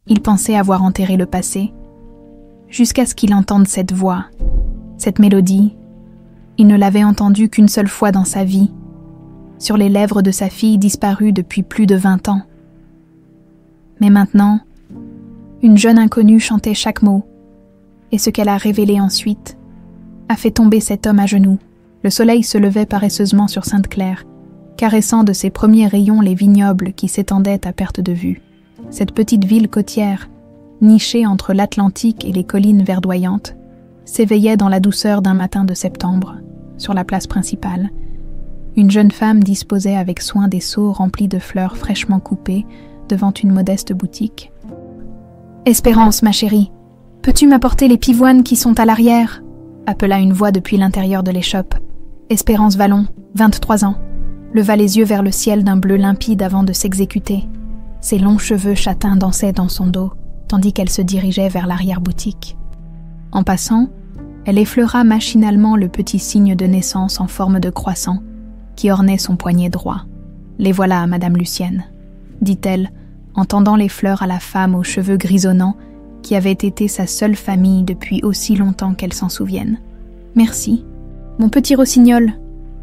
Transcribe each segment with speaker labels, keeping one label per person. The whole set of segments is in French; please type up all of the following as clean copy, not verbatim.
Speaker 1: Il pensait avoir enterré le passé, jusqu'à ce qu'il entende cette voix, cette mélodie. Il ne l'avait entendue qu'une seule fois dans sa vie, sur les lèvres de sa fille disparue depuis plus de 20 ans. Mais maintenant, une jeune inconnue chantait chaque mot, et ce qu'elle a révélé ensuite a fait tomber cet homme à genoux. Le soleil se levait paresseusement sur Sainte-Claire, caressant de ses premiers rayons les vignobles qui s'étendaient à perte de vue. Cette petite ville côtière, nichée entre l'Atlantique et les collines verdoyantes, s'éveillait dans la douceur d'un matin de septembre, sur la place principale. Une jeune femme disposait avec soin des seaux remplis de fleurs fraîchement coupées devant une modeste boutique. « Espérance, ma chérie, peux-tu m'apporter les pivoines qui sont à l'arrière ?» appela une voix depuis l'intérieur de l'échoppe. Espérance Vallon, 23 ans, leva les yeux vers le ciel d'un bleu limpide avant de s'exécuter. Ses longs cheveux châtains dansaient dans son dos, tandis qu'elle se dirigeait vers l'arrière-boutique. En passant, elle effleura machinalement le petit signe de naissance en forme de croissant qui ornait son poignet droit. « Les voilà, Madame Lucienne », dit-elle, en tendant les fleurs à la femme aux cheveux grisonnants qui avait été sa seule famille depuis aussi longtemps qu'elle s'en souvienne. « Merci. Mon petit rossignol, »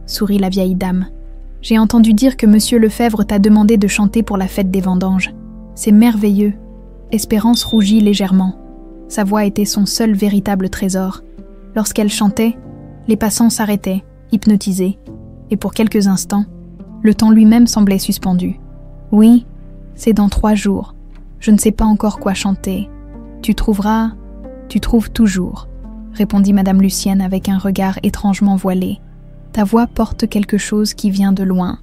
Speaker 1: sourit la vieille dame. « J'ai entendu dire que Monsieur Lefebvre t'a demandé de chanter pour la fête des vendanges. C'est merveilleux. » Espérance rougit légèrement. Sa voix était son seul véritable trésor. Lorsqu'elle chantait, les passants s'arrêtaient, hypnotisés, et pour quelques instants, le temps lui-même semblait suspendu. « Oui, c'est dans 3 jours. Je ne sais pas encore quoi chanter. Tu trouveras, tu trouves toujours, » répondit Madame Lucienne avec un regard étrangement voilé. « Ta voix porte quelque chose qui vient de loin,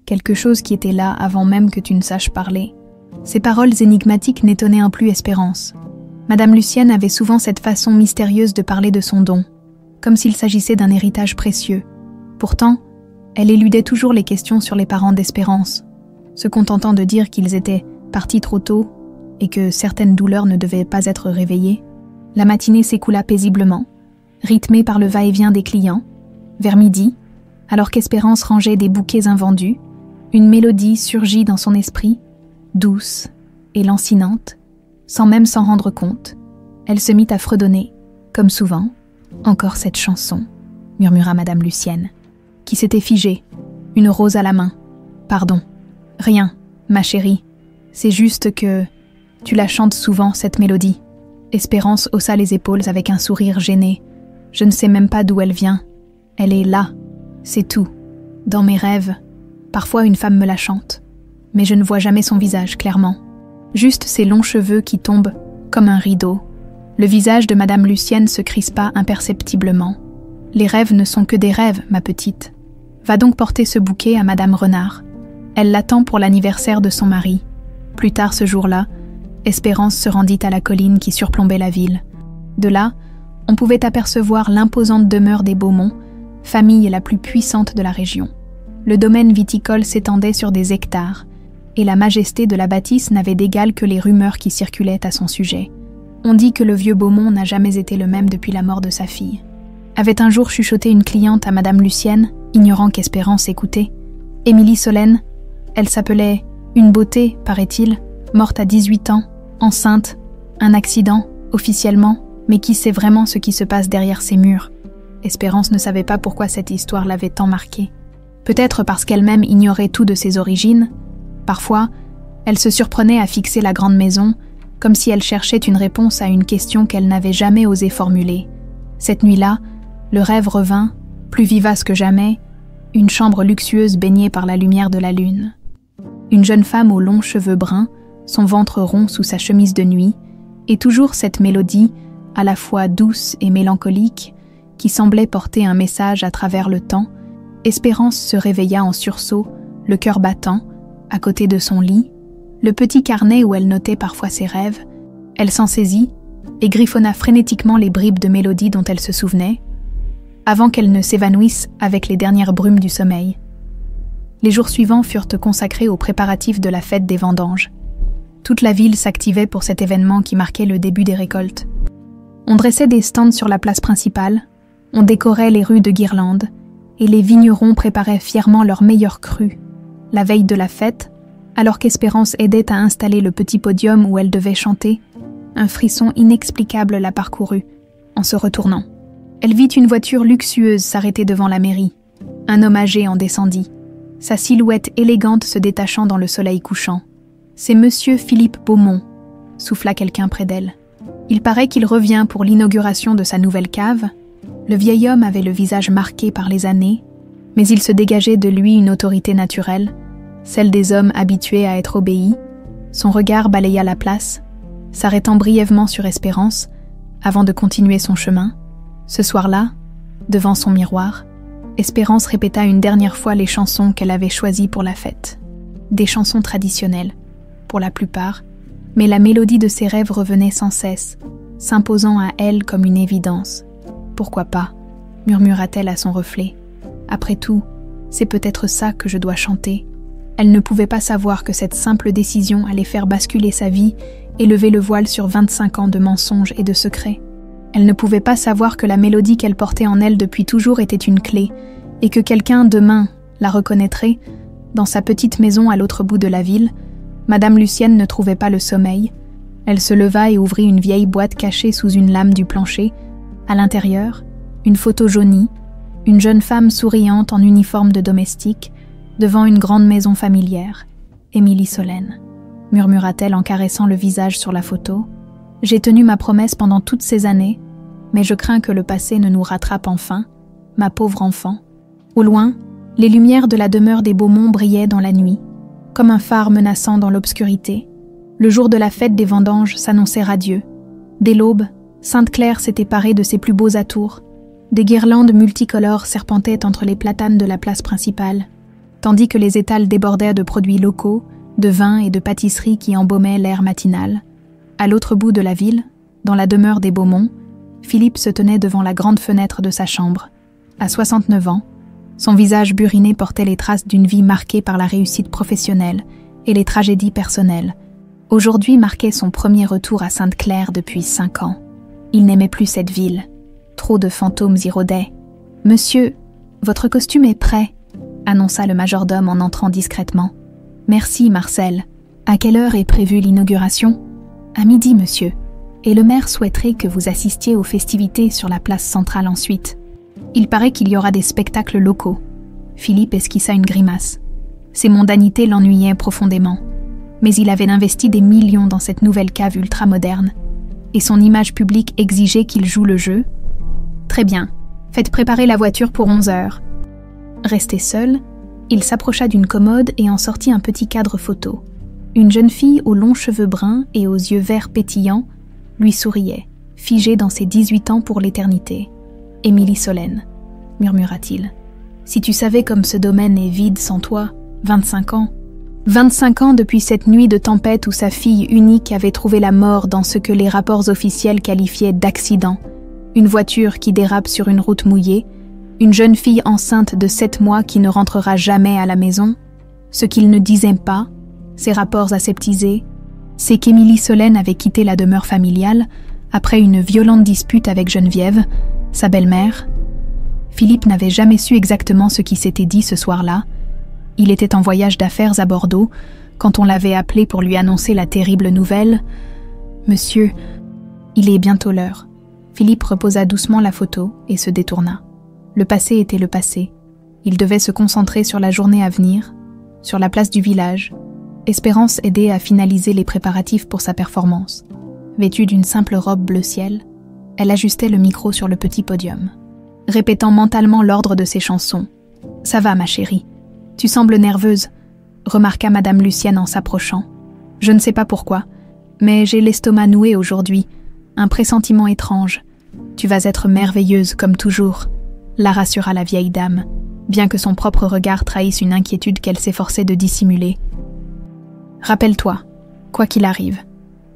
Speaker 1: quelque chose qui était là avant même que tu ne saches parler. » Ces paroles énigmatiques n'étonnaient un plus Espérance. Madame Lucienne avait souvent cette façon mystérieuse de parler de son don, comme s'il s'agissait d'un héritage précieux. Pourtant, elle éludait toujours les questions sur les parents d'Espérance, se contentant de dire qu'ils étaient partis trop tôt et que certaines douleurs ne devaient pas être réveillées. La matinée s'écoula paisiblement, rythmée par le va-et-vient des clients. Vers midi, alors qu'Espérance rangeait des bouquets invendus, une mélodie surgit dans son esprit, douce et lancinante, sans même s'en rendre compte. Elle se mit à fredonner, comme souvent. « Encore cette chanson », murmura Madame Lucienne, qui s'était figée, une rose à la main. « Pardon, rien, ma chérie, c'est juste que tu la chantes souvent, cette mélodie. » Espérance haussa les épaules avec un sourire gêné. « Je ne sais même pas d'où elle vient. Elle est là, c'est tout. Dans mes rêves, parfois une femme me la chante, mais je ne vois jamais son visage clairement. Juste ses longs cheveux qui tombent comme un rideau. » Le visage de Madame Lucienne se crispa imperceptiblement. « Les rêves ne sont que des rêves, ma petite. Va donc porter ce bouquet à Madame Renard. Elle l'attend pour l'anniversaire de son mari. » Plus tard ce jour-là, Espérance se rendit à la colline qui surplombait la ville. De là, on pouvait apercevoir l'imposante demeure des Beaumont, famille la plus puissante de la région. Le domaine viticole s'étendait sur des hectares, et la majesté de la bâtisse n'avait d'égal que les rumeurs qui circulaient à son sujet. On dit que le vieux Beaumont n'a jamais été le même depuis la mort de sa fille. Avait un jour chuchoté une cliente à Madame Lucienne, ignorant qu'Espérance écoutait. Émilie Solène, elle s'appelait une beauté, paraît-il, morte à 18 ans, enceinte, un accident, officiellement, mais qui sait vraiment ce qui se passe derrière ces murs? Espérance ne savait pas pourquoi cette histoire l'avait tant marquée. Peut-être parce qu'elle-même ignorait tout de ses origines. Parfois, elle se surprenait à fixer la grande maison, comme si elle cherchait une réponse à une question qu'elle n'avait jamais osé formuler. Cette nuit-là, le rêve revint, plus vivace que jamais, une chambre luxueuse baignée par la lumière de la lune. Une jeune femme aux longs cheveux bruns, son ventre rond sous sa chemise de nuit, et toujours cette mélodie, à la fois douce et mélancolique, qui semblait porter un message à travers le temps. Espérance se réveilla en sursaut, le cœur battant, à côté de son lit, le petit carnet où elle notait parfois ses rêves. Elle s'en saisit et griffonna frénétiquement les bribes de mélodie dont elle se souvenait, avant qu'elle ne s'évanouisse avec les dernières brumes du sommeil. Les jours suivants furent consacrés aux préparatifs de la fête des vendanges. Toute la ville s'activait pour cet événement qui marquait le début des récoltes. On dressait des stands sur la place principale, on décorait les rues de guirlandes, et les vignerons préparaient fièrement leurs meilleurs crus. La veille de la fête, Alors qu'Espérance aidait à installer le petit podium où elle devait chanter, un frisson inexplicable la parcourut, en se retournant. Elle vit une voiture luxueuse s'arrêter devant la mairie. Un homme âgé en descendit, sa silhouette élégante se détachant dans le soleil couchant. « C'est Monsieur Philippe Beaumont », souffla quelqu'un près d'elle. « Il paraît qu'il revient pour l'inauguration de sa nouvelle cave. » Le vieil homme avait le visage marqué par les années, mais il se dégageait de lui une autorité naturelle, celle des hommes habitués à être obéis. Son regard balaya la place, s'arrêtant brièvement sur Espérance, avant de continuer son chemin. Ce soir-là, devant son miroir, Espérance répéta une dernière fois les chansons qu'elle avait choisies pour la fête. Des chansons traditionnelles, pour la plupart, mais la mélodie de ses rêves revenait sans cesse, s'imposant à elle comme une évidence. « Pourquoi pas ?» murmura-t-elle à son reflet. « Après tout, c'est peut-être ça que je dois chanter. » Elle ne pouvait pas savoir que cette simple décision allait faire basculer sa vie et lever le voile sur 25 ans de mensonges et de secrets. Elle ne pouvait pas savoir que la mélodie qu'elle portait en elle depuis toujours était une clé, et que quelqu'un, demain, la reconnaîtrait. Dans sa petite maison à l'autre bout de la ville, Madame Lucienne ne trouvait pas le sommeil. Elle se leva et ouvrit une vieille boîte cachée sous une lame du plancher. À l'intérieur, une photo jaunie, une jeune femme souriante en uniforme de domestique, devant une grande maison familière. « Émilie Solène », murmura-t-elle en caressant le visage sur la photo. « J'ai tenu ma promesse pendant toutes ces années, mais je crains que le passé ne nous rattrape enfin, ma pauvre enfant. » Au loin, les lumières de la demeure des Beaumont brillaient dans la nuit, comme un phare menaçant dans l'obscurité. Le jour de la fête des vendanges s'annonçait radieux. Dès l'aube, Sainte-Claire s'était parée de ses plus beaux atours. Des guirlandes multicolores serpentaient entre les platanes de la place principale, tandis que les étals débordaient de produits locaux, de vins et de pâtisseries qui embaumaient l'air matinal. À l'autre bout de la ville, dans la demeure des Beaumont, Philippe se tenait devant la grande fenêtre de sa chambre. À 69 ans, son visage buriné portait les traces d'une vie marquée par la réussite professionnelle et les tragédies personnelles. Aujourd'hui marquait son premier retour à Sainte-Claire depuis 5 ans. Il n'aimait plus cette ville. Trop de fantômes y rôdaient. « Monsieur, votre costume est prêt », annonça le majordome en entrant discrètement. « Merci, Marcel. À quelle heure est prévue l'inauguration ?»« À midi, monsieur. Et le maire souhaiterait que vous assistiez aux festivités sur la place centrale ensuite. Il paraît qu'il y aura des spectacles locaux. » Philippe esquissa une grimace. Ses mondanités l'ennuyaient profondément. Mais il avait investi des millions dans cette nouvelle cave ultramoderne. Et son image publique exigeait qu'il joue le jeu. « Très bien. Faites préparer la voiture pour 11 heures. » Resté seul, il s'approcha d'une commode et en sortit un petit cadre photo. Une jeune fille aux longs cheveux bruns et aux yeux verts pétillants lui souriait, figée dans ses 18 ans pour l'éternité. « Émilie Solène », murmura-t-il. « Si tu savais comme ce domaine est vide sans toi, 25 ans. 25 ans depuis cette nuit de tempête où sa fille unique avait trouvé la mort dans ce que les rapports officiels qualifiaient d'accident. Une voiture qui dérape sur une route mouillée, une jeune fille enceinte de 7 mois qui ne rentrera jamais à la maison. Ce qu'il ne disait pas, ses rapports aseptisés, c'est qu'Émilie Solène avait quitté la demeure familiale après une violente dispute avec Geneviève, sa belle-mère. Philippe n'avait jamais su exactement ce qui s'était dit ce soir-là. Il était en voyage d'affaires à Bordeaux quand on l'avait appelé pour lui annoncer la terrible nouvelle. « Monsieur, il est bientôt l'heure. » Philippe reposa doucement la photo et se détourna. Le passé était le passé. Il devait se concentrer sur la journée à venir, sur la place du village. Espérance aidait à finaliser les préparatifs pour sa performance. Vêtue d'une simple robe bleu ciel, elle ajustait le micro sur le petit podium, répétant mentalement l'ordre de ses chansons. « Ça va, ma chérie. Tu sembles nerveuse, » remarqua Madame Lucienne en s'approchant. « Je ne sais pas pourquoi, mais j'ai l'estomac noué aujourd'hui, un pressentiment étrange. Tu vas être merveilleuse comme toujours, » la rassura la vieille dame, bien que son propre regard trahisse une inquiétude qu'elle s'efforçait de dissimuler. « Rappelle-toi, quoi qu'il arrive,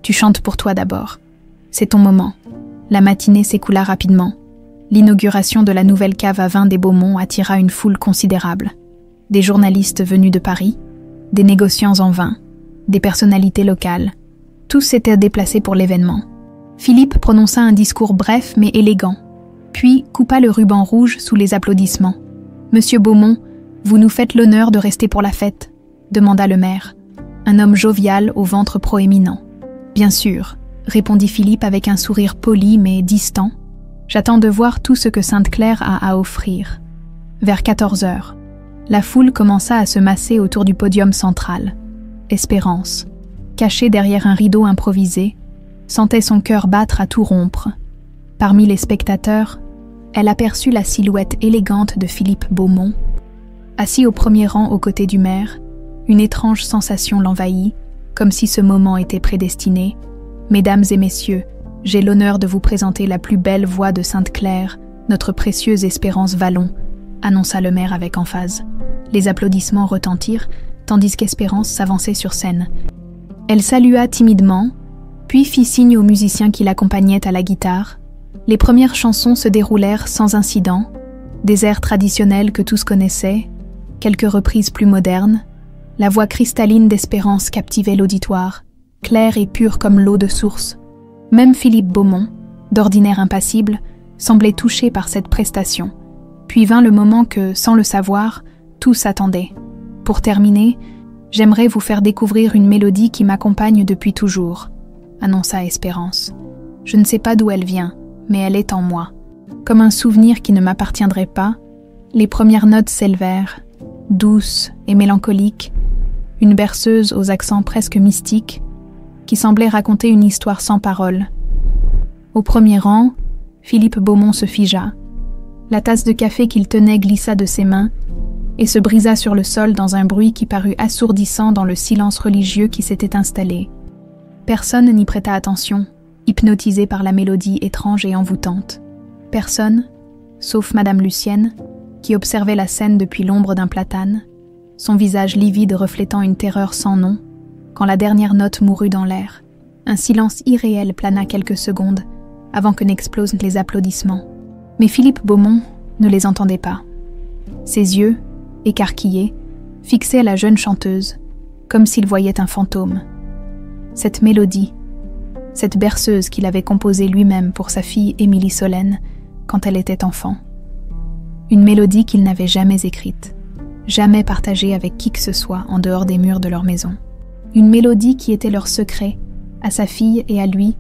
Speaker 1: tu chantes pour toi d'abord. C'est ton moment. » La matinée s'écoula rapidement. L'inauguration de la nouvelle cave à vin des Beaumont attira une foule considérable. Des journalistes venus de Paris, des négociants en vin, des personnalités locales. Tous s'étaient déplacés pour l'événement. Philippe prononça un discours bref mais élégant, puis coupa le ruban rouge sous les applaudissements. « Monsieur Beaumont, vous nous faites l'honneur de rester pour la fête » demanda le maire. un homme jovial au ventre proéminent. « Bien sûr, » répondit Philippe avec un sourire poli mais distant. « J'attends de voir tout ce que Sainte-Claire a à offrir. » Vers 14 heures, la foule commença à se masser autour du podium central. Espérance, cachée derrière un rideau improvisé, sentait son cœur battre à tout rompre. Parmi les spectateurs, elle aperçut la silhouette élégante de Philippe Beaumont. Assis au premier rang aux côtés du maire, une étrange sensation l'envahit, comme si ce moment était prédestiné. « Mesdames et messieurs, j'ai l'honneur de vous présenter la plus belle voix de Sainte-Claire, notre précieuse Espérance Vallon, » annonça le maire avec emphase. Les applaudissements retentirent, tandis qu'Espérance s'avançait sur scène. Elle salua timidement, puis fit signe aux musiciens qui l'accompagnaient à la guitare. Les premières chansons se déroulèrent sans incident, des airs traditionnels que tous connaissaient, quelques reprises plus modernes. La voix cristalline d'Espérance captivait l'auditoire, claire et pure comme l'eau de source. Même Philippe Beaumont, d'ordinaire impassible, semblait touché par cette prestation. Puis vint le moment que, sans le savoir, tous attendaient. Pour terminer, j'aimerais vous faire découvrir une mélodie qui m'accompagne depuis toujours, annonça Espérance. Je ne sais pas d'où elle vient, mais elle est en moi. Comme un souvenir qui ne m'appartiendrait pas, les premières notes s'élevèrent, douces et mélancoliques, une berceuse aux accents presque mystiques, qui semblait raconter une histoire sans parole. Au premier rang, Philippe Beaumont se figea. La tasse de café qu'il tenait glissa de ses mains et se brisa sur le sol dans un bruit qui parut assourdissant dans le silence religieux qui s'était installé. Personne n'y prêta attention, hypnotisé par la mélodie étrange et envoûtante. Personne, sauf Madame Lucienne, qui observait la scène depuis l'ombre d'un platane, son visage livide reflétant une terreur sans nom, quand la dernière note mourut dans l'air. Un silence irréel plana quelques secondes avant que n'explosent les applaudissements. Mais Philippe Beaumont ne les entendait pas. Ses yeux, écarquillés, fixaient la jeune chanteuse, comme s'il voyait un fantôme. Cette mélodie, cette berceuse qu'il avait composée lui-même pour sa fille Émilie Solène quand elle était enfant. Une mélodie qu'il n'avait jamais écrite, jamais partagée avec qui que ce soit en dehors des murs de leur maison. Une mélodie qui était leur secret, à sa fille et à lui.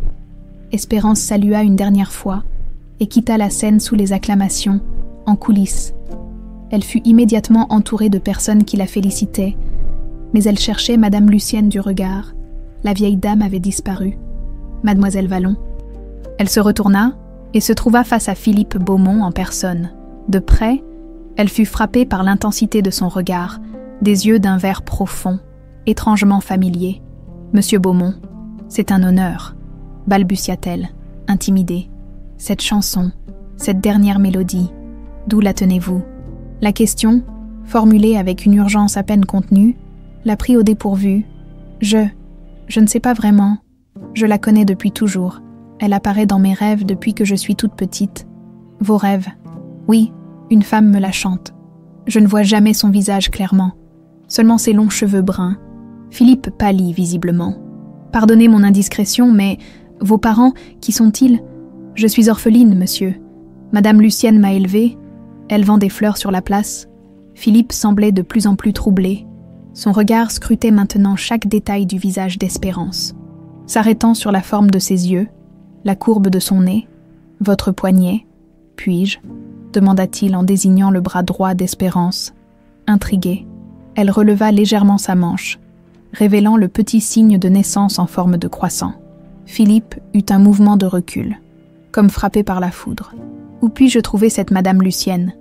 Speaker 1: Espérance salua une dernière fois et quitta la scène sous les acclamations, en coulisses. Elle fut immédiatement entourée de personnes qui la félicitaient, mais elle cherchait Madame Lucienne du regard. La vieille dame avait disparu. Mademoiselle Vallon. Elle se retourna et se trouva face à Philippe Beaumont en personne. De près, elle fut frappée par l'intensité de son regard, des yeux d'un vert profond, étrangement familier. « Monsieur Beaumont, c'est un honneur », balbutia-t-elle, intimidée. « Cette chanson, cette dernière mélodie, d'où la tenez-vous » La question, formulée avec une urgence à peine contenue, la prit au dépourvu. « Je ne sais pas vraiment. Je la connais depuis toujours. Elle apparaît dans mes rêves depuis que je suis toute petite. Vos rêves. Oui, une femme me la chante. Je ne vois jamais son visage clairement, seulement ses longs cheveux bruns. » Philippe pâlit visiblement. « Pardonnez mon indiscrétion, mais vos parents, qui sont-ils ? Je suis orpheline, monsieur. Madame Lucienne m'a élevée. Elle vend des fleurs sur la place. » Philippe semblait de plus en plus troublé. Son regard scrutait maintenant chaque détail du visage d'Espérance. S'arrêtant sur la forme de ses yeux, la courbe de son nez, « Votre poignet, puis-je » demanda-t-il en désignant le bras droit d'Espérance. Intriguée, elle releva légèrement sa manche, révélant le petit signe de naissance en forme de croissant. Philippe eut un mouvement de recul, comme frappé par la foudre. « Où puis-je trouver cette Madame Lucienne ?»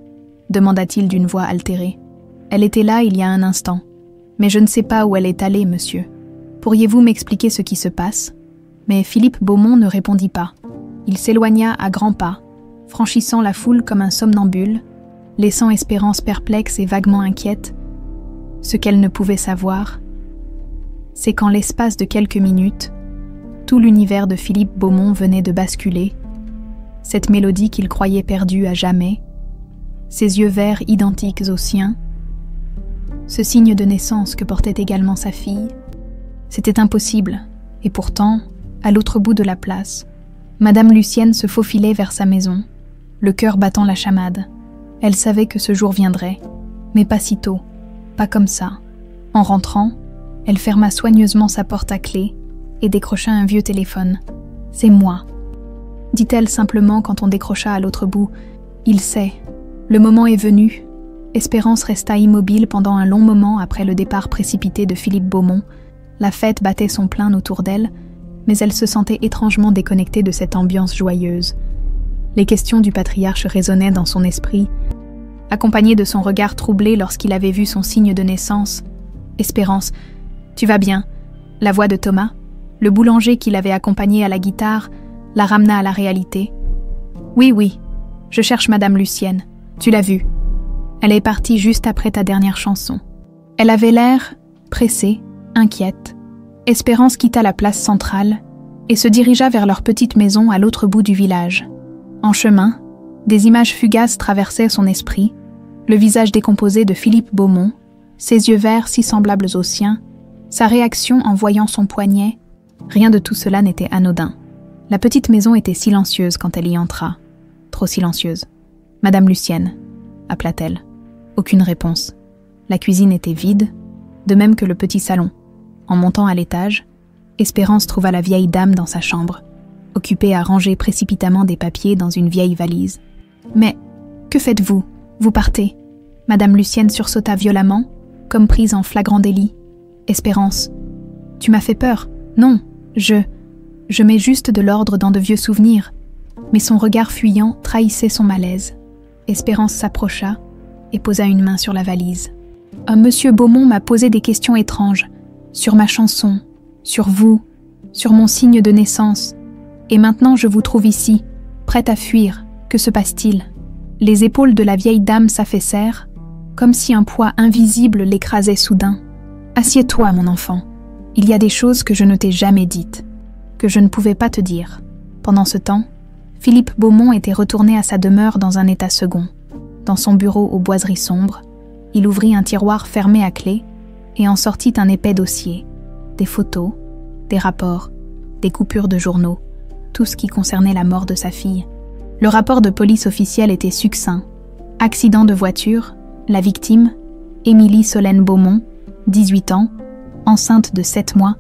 Speaker 1: demanda-t-il d'une voix altérée. « Elle était là il y a un instant, mais je ne sais pas où elle est allée, monsieur. Pourriez-vous m'expliquer ce qui se passe ?» Mais Philippe Beaumont ne répondit pas. Il s'éloigna à grands pas, franchissant la foule comme un somnambule, laissant Espérance perplexe et vaguement inquiète. Ce qu'elle ne pouvait savoir, c'est qu'en l'espace de quelques minutes, tout l'univers de Philippe Beaumont venait de basculer. Cette mélodie qu'il croyait perdue à jamais, ses yeux verts identiques aux siens, ce signe de naissance que portait également sa fille, c'était impossible, et pourtant, à l'autre bout de la place, Madame Lucienne se faufilait vers sa maison, le cœur battant la chamade. Elle savait que ce jour viendrait, mais pas si tôt, pas comme ça. En rentrant, Elle ferma soigneusement sa porte à clé et décrocha un vieux téléphone. « C'est moi », dit-elle simplement quand on décrocha à l'autre bout. « Il sait. Le moment est venu. » Espérance resta immobile pendant un long moment après le départ précipité de Philippe Beaumont. La fête battait son plein autour d'elle, mais elle se sentait étrangement déconnectée de cette ambiance joyeuse. Les questions du patriarche résonnaient dans son esprit, accompagnées de son regard troublé lorsqu'il avait vu son signe de naissance. « Espérance, tu vas bien ?» La voix de Thomas, le boulanger qui l'avait accompagné à la guitare, la ramena à la réalité. « Oui, oui, je cherche Madame Lucienne. Tu l'as vue. Elle est partie juste après ta dernière chanson. » Elle avait l'air pressée, inquiète. Espérance quitta la place centrale et se dirigea vers leur petite maison à l'autre bout du village. En chemin, des images fugaces traversaient son esprit, le visage décomposé de Philippe Beaumont, ses yeux verts si semblables aux siens, sa réaction en voyant son poignet. Rien de tout cela n'était anodin. La petite maison était silencieuse quand elle y entra. Trop silencieuse. « Madame Lucienne », appela-t-elle. Aucune réponse. La cuisine était vide, de même que le petit salon. En montant à l'étage, Espérance trouva la vieille dame dans sa chambre, occupée à ranger précipitamment des papiers dans une vieille valise. « Mais, que faites-vous ? Vous partez ?» Madame Lucienne sursauta violemment, comme prise en flagrant délit. « Espérance, tu m'as fait peur. Non, je mets juste de l'ordre dans de vieux souvenirs. » Mais son regard fuyant trahissait son malaise. Espérance s'approcha et posa une main sur la valise. « Monsieur Beaumont m'a posé des questions étranges, sur ma chanson, sur vous, sur mon signe de naissance. Et maintenant je vous trouve ici, prête à fuir. Que se passe-t-il » Les épaules de la vieille dame s'affaissèrent, comme si un poids invisible l'écrasait soudain. « Assieds-toi, mon enfant. Il y a des choses que je ne t'ai jamais dites, que je ne pouvais pas te dire. » Pendant ce temps, Philippe Beaumont était retourné à sa demeure dans un état second. Dans son bureau aux boiseries sombres, il ouvrit un tiroir fermé à clé et en sortit un épais dossier. Des photos, des rapports, des coupures de journaux, tout ce qui concernait la mort de sa fille. Le rapport de police officiel était succinct. Accident de voiture, la victime, Émilie Solène Beaumont, 18 ans, enceinte de 7 mois,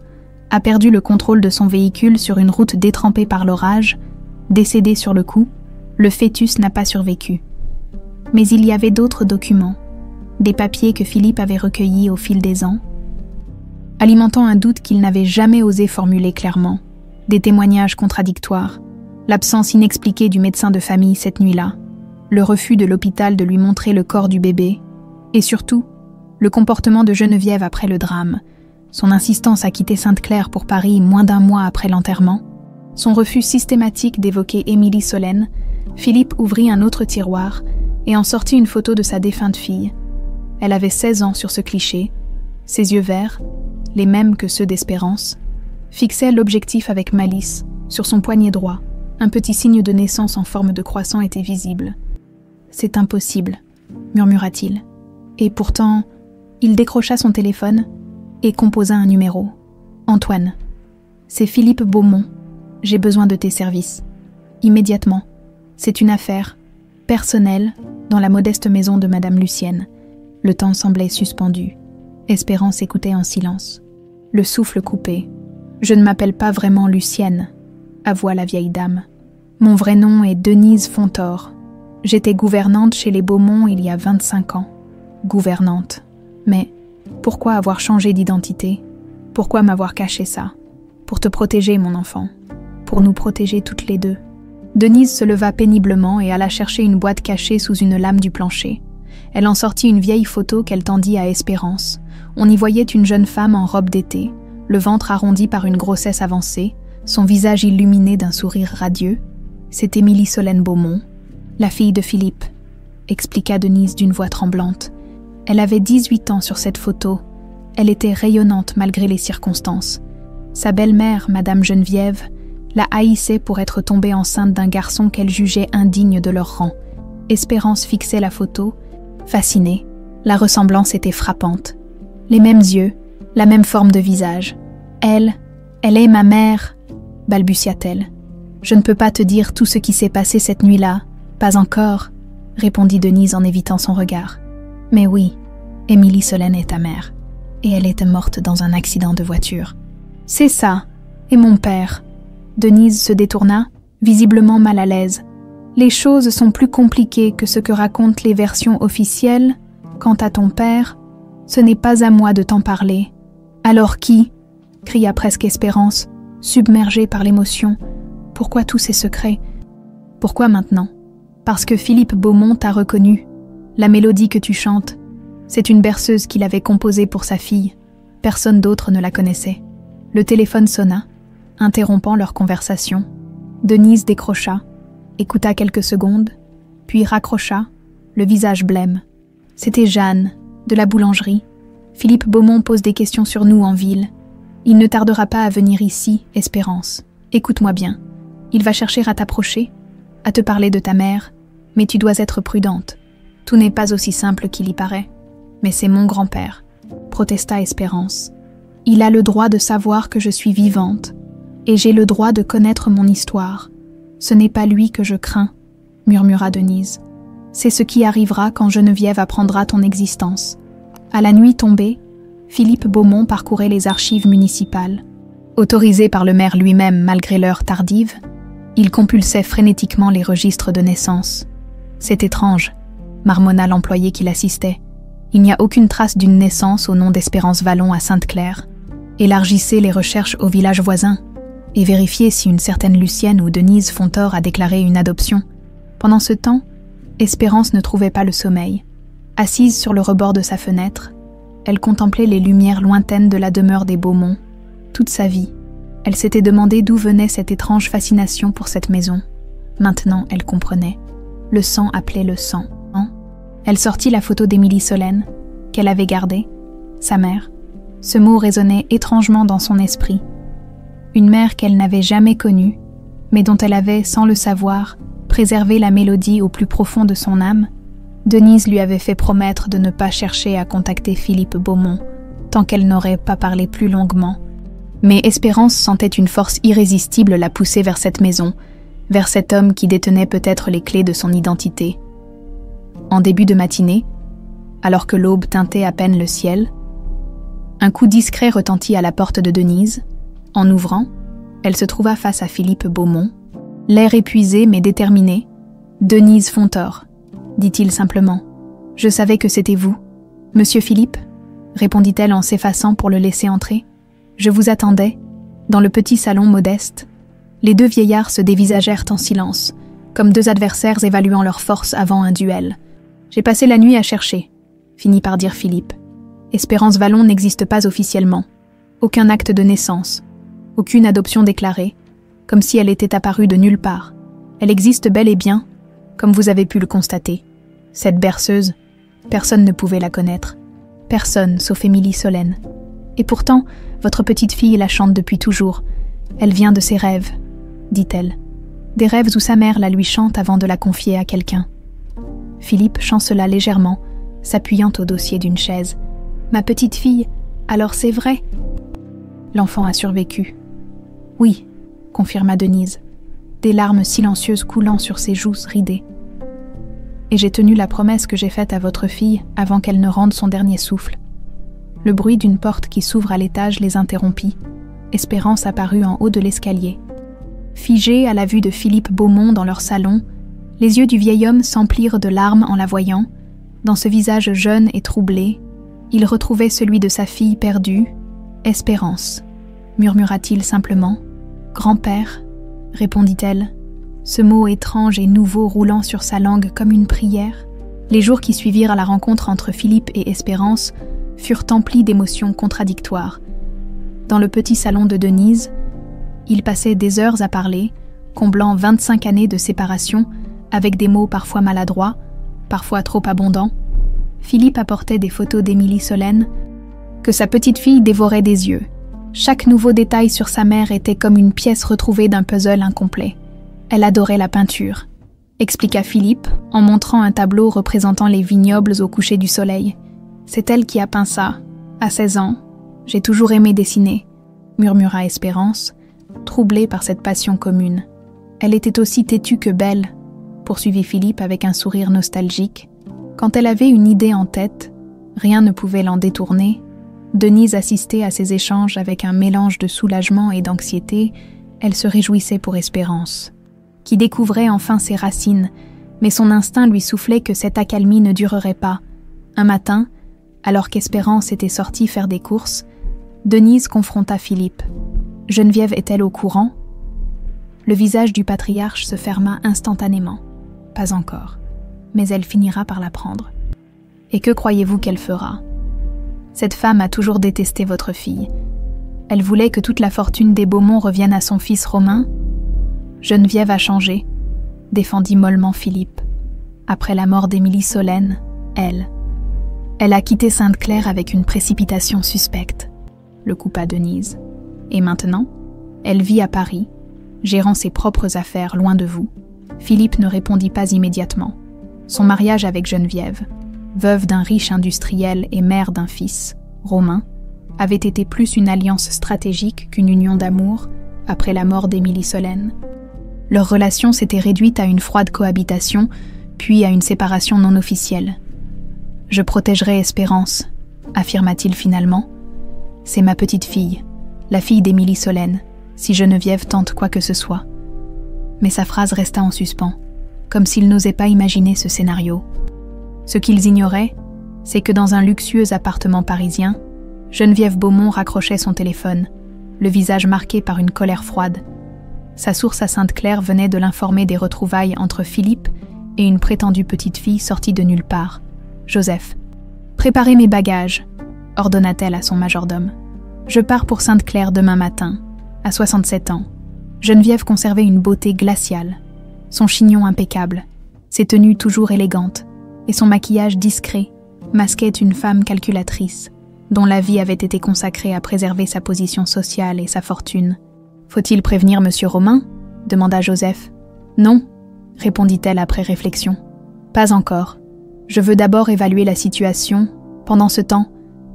Speaker 1: a perdu le contrôle de son véhicule sur une route détrempée par l'orage, décédée sur le coup, le fœtus n'a pas survécu. Mais il y avait d'autres documents, des papiers que Philippe avait recueillis au fil des ans, alimentant un doute qu'il n'avait jamais osé formuler clairement, des témoignages contradictoires, l'absence inexpliquée du médecin de famille cette nuit-là, le refus de l'hôpital de lui montrer le corps du bébé, et surtout, le comportement de Geneviève après le drame, son insistance à quitter Sainte-Claire pour Paris moins d'un mois après l'enterrement, son refus systématique d'évoquer Émilie Solène. Philippe ouvrit un autre tiroir et en sortit une photo de sa défunte fille. Elle avait 16 ans sur ce cliché, ses yeux verts, les mêmes que ceux d'Espérance, fixaient l'objectif avec malice. Sur son poignet droit, un petit signe de naissance en forme de croissant était visible. « C'est impossible », murmura-t-il. Et pourtant, il décrocha son téléphone et composa un numéro. « Antoine, c'est Philippe Beaumont. J'ai besoin de tes services. Immédiatement. C'est une affaire personnelle dans la modeste maison de Madame Lucienne. » Le temps semblait suspendu. Espérance écoutait en silence. Le souffle coupé. « Je ne m'appelle pas vraiment Lucienne, » avoua la vieille dame. « Mon vrai nom est Denise Fontor. J'étais gouvernante chez les Beaumont il y a 25 ans. Gouvernante. Mais pourquoi avoir changé d'identité? Pourquoi m'avoir caché ça? Pour te protéger, mon enfant. Pour nous protéger toutes les deux. » Denise se leva péniblement et alla chercher une boîte cachée sous une lame du plancher. Elle en sortit une vieille photo qu'elle tendit à Espérance. On y voyait une jeune femme en robe d'été, le ventre arrondi par une grossesse avancée, son visage illuminé d'un sourire radieux. « C'est Émilie Solène Beaumont, la fille de Philippe », expliqua Denise d'une voix tremblante. Elle avait 18 ans sur cette photo. Elle était rayonnante malgré les circonstances. Sa belle-mère, Madame Geneviève, la haïssait pour être tombée enceinte d'un garçon qu'elle jugeait indigne de leur rang. Espérance fixait la photo, fascinée. La ressemblance était frappante. Les mêmes yeux, la même forme de visage. « Elle est ma mère », balbutia-t-elle. « Je ne peux pas te dire tout ce qui s'est passé cette nuit-là. Pas encore, » répondit Denise en évitant son regard. « Mais oui, Émilie Solène est ta mère. » et elle était morte dans un accident de voiture. C'est ça, et mon père. Denise se détourna, visiblement mal à l'aise. Les choses sont plus compliquées que ce que racontent les versions officielles. Quant à ton père, ce n'est pas à moi de t'en parler. Alors qui ? Cria presque Espérance, submergée par l'émotion. Pourquoi tous ces secrets ? Pourquoi maintenant ? Parce que Philippe Beaumont t'a reconnu. La mélodie que tu chantes, c'est une berceuse qu'il avait composée pour sa fille. Personne d'autre ne la connaissait. Le téléphone sonna, interrompant leur conversation. Denise décrocha, écouta quelques secondes, puis raccrocha, le visage blême. C'était Jeanne, de la boulangerie. Philippe Beaumont pose des questions sur nous en ville. Il ne tardera pas à venir ici, Espérance. Écoute-moi bien. Il va chercher à t'approcher, à te parler de ta mère, mais tu dois être prudente. Tout n'est pas aussi simple qu'il y paraît. Mais c'est mon grand-père, protesta Espérance. Il a le droit de savoir que je suis vivante, et j'ai le droit de connaître mon histoire. Ce n'est pas lui que je crains, murmura Denise. C'est ce qui arrivera quand Geneviève apprendra ton existence. À la nuit tombée, Philippe Beaumont parcourait les archives municipales. Autorisé par le maire lui-même malgré l'heure tardive, il compulsait frénétiquement les registres de naissance. C'est étrange, marmonna l'employé qui l'assistait. Il n'y a aucune trace d'une naissance au nom d'Espérance Vallon à Sainte-Claire. Élargissez les recherches aux villages voisins et vérifiez si une certaine Lucienne ou Denise Fontor a déclaré une adoption. Pendant ce temps, Espérance ne trouvait pas le sommeil. Assise sur le rebord de sa fenêtre, elle contemplait les lumières lointaines de la demeure des Beaumont. Toute sa vie, elle s'était demandé d'où venait cette étrange fascination pour cette maison. Maintenant, elle comprenait. Le sang appelait le sang. Elle sortit la photo d'Émilie Solène, qu'elle avait gardée, sa mère. Ce mot résonnait étrangement dans son esprit. Une mère qu'elle n'avait jamais connue, mais dont elle avait, sans le savoir, préservé la mélodie au plus profond de son âme. Denise lui avait fait promettre de ne pas chercher à contacter Philippe Beaumont, tant qu'elle n'aurait pas parlé plus longuement. Mais Espérance sentait une force irrésistible la pousser vers cette maison, vers cet homme qui détenait peut-être les clés de son identité. En début de matinée, alors que l'aube teintait à peine le ciel, un coup discret retentit à la porte de Denise. En ouvrant, elle se trouva face à Philippe Beaumont, l'air épuisé mais déterminé. « Denise Fontor », dit-il simplement. « Je savais que c'était vous. »« Monsieur Philippe ?» répondit-elle en s'effaçant pour le laisser entrer. « Je vous attendais, dans le petit salon modeste. » Les deux vieillards se dévisagèrent en silence, comme deux adversaires évaluant leurs forces avant un duel. « J'ai passé la nuit à chercher », finit par dire Philippe. « Espérance Vallon n'existe pas officiellement. Aucun acte de naissance, aucune adoption déclarée, comme si elle était apparue de nulle part. Elle existe bel et bien, comme vous avez pu le constater. Cette berceuse, personne ne pouvait la connaître. Personne, sauf Émilie Solène. Et pourtant, votre petite fille la chante depuis toujours. Elle vient de ses rêves, dit-elle. Des rêves où sa mère la lui chante avant de la confier à quelqu'un. Philippe chancela légèrement, s'appuyant au dossier d'une chaise. « Ma petite fille, alors c'est vrai ?» L'enfant a survécu. « Oui », confirma Denise, des larmes silencieuses coulant sur ses joues ridées. « Et j'ai tenu la promesse que j'ai faite à votre fille avant qu'elle ne rende son dernier souffle. » Le bruit d'une porte qui s'ouvre à l'étage les interrompit. Espérance apparut en haut de l'escalier. Figée à la vue de Philippe Beaumont dans leur salon, les yeux du vieil homme s'emplirent de larmes en la voyant. Dans ce visage jeune et troublé, il retrouvait celui de sa fille perdue. « Espérance », murmura-t-il simplement. « Grand-père », répondit-elle, ce mot étrange et nouveau roulant sur sa langue comme une prière. Les jours qui suivirent à la rencontre entre Philippe et Espérance furent emplis d'émotions contradictoires. Dans le petit salon de Denise, ils passaient des heures à parler, comblant 25 années de séparation, avec des mots parfois maladroits, parfois trop abondants. Philippe apportait des photos d'Émilie Solène, que sa petite fille dévorait des yeux. Chaque nouveau détail sur sa mère était comme une pièce retrouvée d'un puzzle incomplet. Elle adorait la peinture, expliqua Philippe, en montrant un tableau représentant les vignobles au coucher du soleil. C'est elle qui a peint ça, à 16 ans. J'ai toujours aimé dessiner, murmura Espérance, troublée par cette passion commune. Elle était aussi têtue que belle, poursuivit Philippe avec un sourire nostalgique. Quand elle avait une idée en tête, rien ne pouvait l'en détourner. Denise assistait à ces échanges avec un mélange de soulagement et d'anxiété. Elle se réjouissait pour Espérance, qui découvrait enfin ses racines, mais son instinct lui soufflait que cette accalmie ne durerait pas. Un matin, alors qu'Espérance était sortie faire des courses, Denise confronta Philippe. Geneviève est-elle au courant? Le visage du patriarche se ferma instantanément. Pas encore, mais elle finira par l'apprendre. Et que croyez-vous qu'elle fera? Cette femme a toujours détesté votre fille. Elle voulait que toute la fortune des Beaumont revienne à son fils Romain? Geneviève a changé, défendit mollement Philippe. Après la mort d'Émilie Solène, elle a quitté Sainte-Claire avec une précipitation suspecte, le coupa Denise. Et maintenant, elle vit à Paris, gérant ses propres affaires loin de vous. Philippe ne répondit pas immédiatement. Son mariage avec Geneviève, veuve d'un riche industriel et mère d'un fils, Romain, avait été plus une alliance stratégique qu'une union d'amour après la mort d'Émilie Solène. Leur relation s'était réduite à une froide cohabitation, puis à une séparation non officielle. « Je protégerai Espérance », affirma-t-il finalement. « C'est ma petite fille, la fille d'Émilie Solène, si Geneviève tente quoi que ce soit. » Mais sa phrase resta en suspens, comme s'il n'osait pas imaginer ce scénario. Ce qu'ils ignoraient, c'est que dans un luxueux appartement parisien, Geneviève Beaumont raccrochait son téléphone, le visage marqué par une colère froide. Sa source à Sainte-Claire venait de l'informer des retrouvailles entre Philippe et une prétendue petite fille sortie de nulle part, Joseph. « Préparez mes bagages », ordonna-t-elle à son majordome. « Je pars pour Sainte-Claire demain matin, à 67 ans. » Geneviève conservait une beauté glaciale, son chignon impeccable, ses tenues toujours élégantes, et son maquillage discret masquait une femme calculatrice, dont la vie avait été consacrée à préserver sa position sociale et sa fortune. « Faut-il prévenir monsieur Romain ?» demanda Joseph. « Non », répondit-elle après réflexion. « Pas encore. Je veux d'abord évaluer la situation. » Pendant ce temps,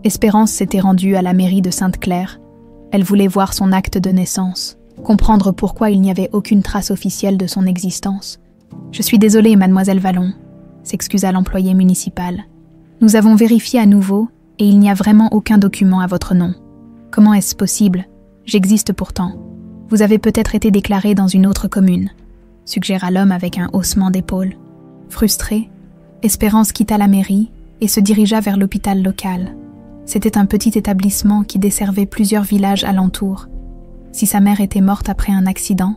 Speaker 1: Espérance s'était rendue à la mairie de Sainte-Claire. Elle voulait voir son acte de naissance, comprendre pourquoi il n'y avait aucune trace officielle de son existence. « Je suis désolée, mademoiselle Vallon », s'excusa l'employé municipal. « Nous avons vérifié à nouveau et il n'y a vraiment aucun document à votre nom. Comment est-ce possible? J'existe pourtant. Vous avez peut-être été déclaré dans une autre commune, » suggéra l'homme avec un haussement d'épaules. Frustrée, Espérance quitta la mairie et se dirigea vers l'hôpital local. C'était un petit établissement qui desservait plusieurs villages alentours. Si sa mère était morte après un accident,